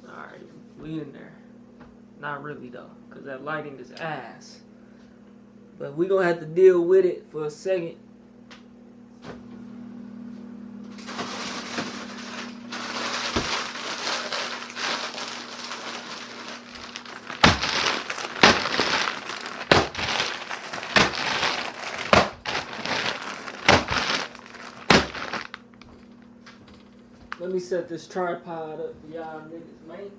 Alright, we in there. Not really though, because that lighting is ass. But we gonna have to deal with it for a second. Let me set this tripod up for y'all niggas, man.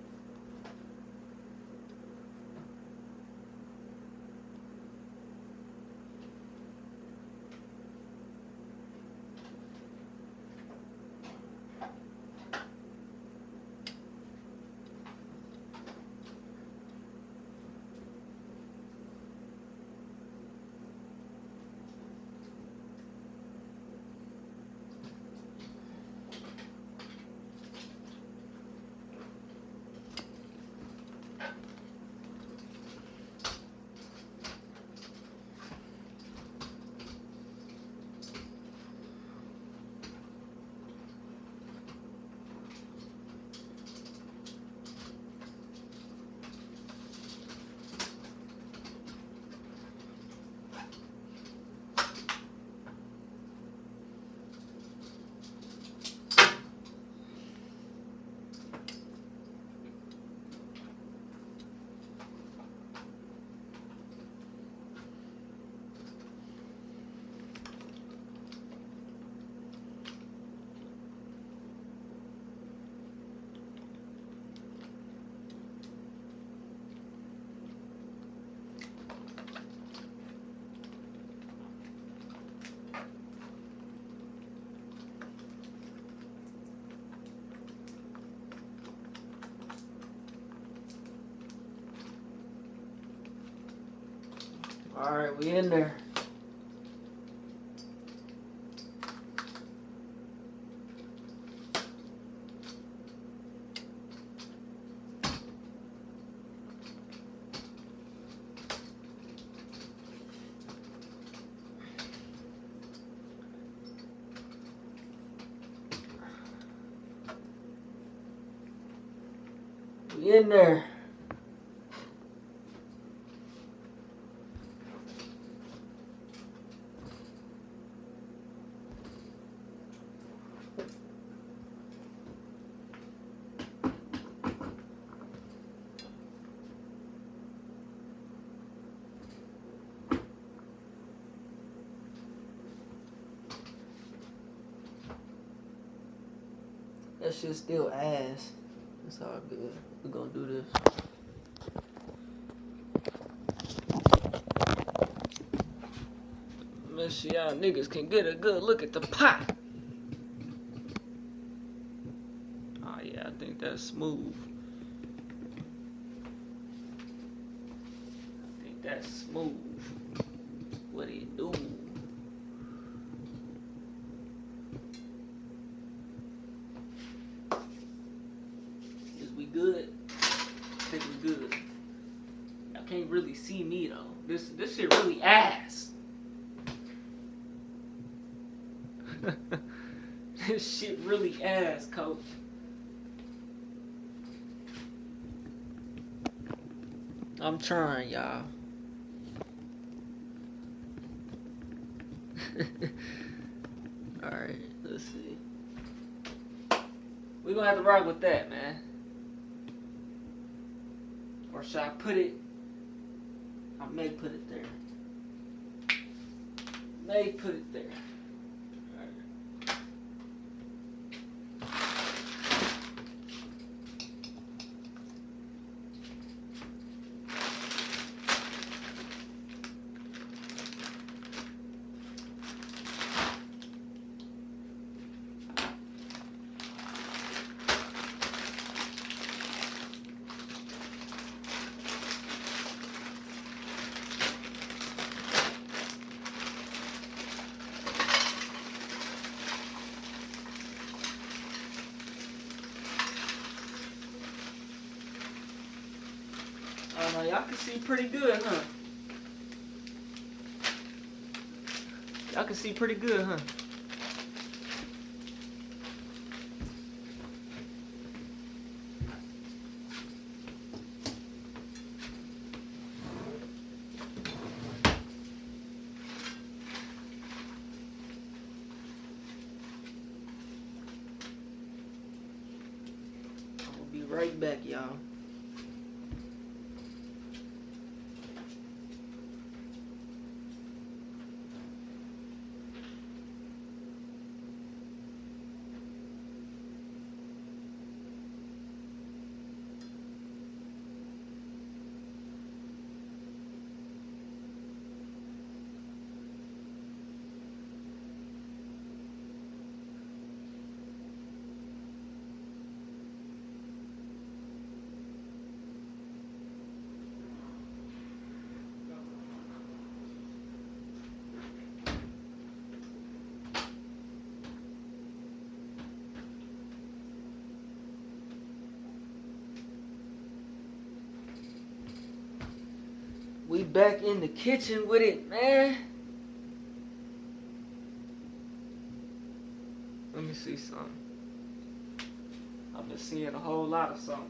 Alright, we in there. We in there. That shit's still ass. It's all good. We're gonna do this. Make sure y'all niggas can get a good look at the pot. Oh yeah, I think that's smooth. I think that's smooth. What do you do? Good. I think we good. Y'all can't really see me though. This shit really ass. This shit really ass, coach. I'm trying, y'all. Alright, let's see. We're gonna have to rock with that, man. Or should I put it? I may put it there. May put it there. Y'all can see pretty good, huh? Y'all can see pretty good, huh? I'll be right back, y'all. We back in the kitchen with it, man. Let me see something. I've been seeing a whole lot of something.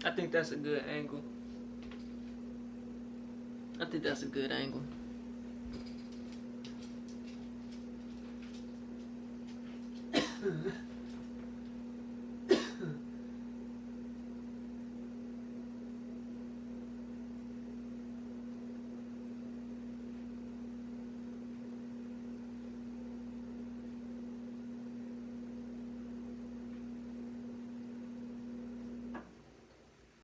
I think that's a good angle. I think that's a good angle.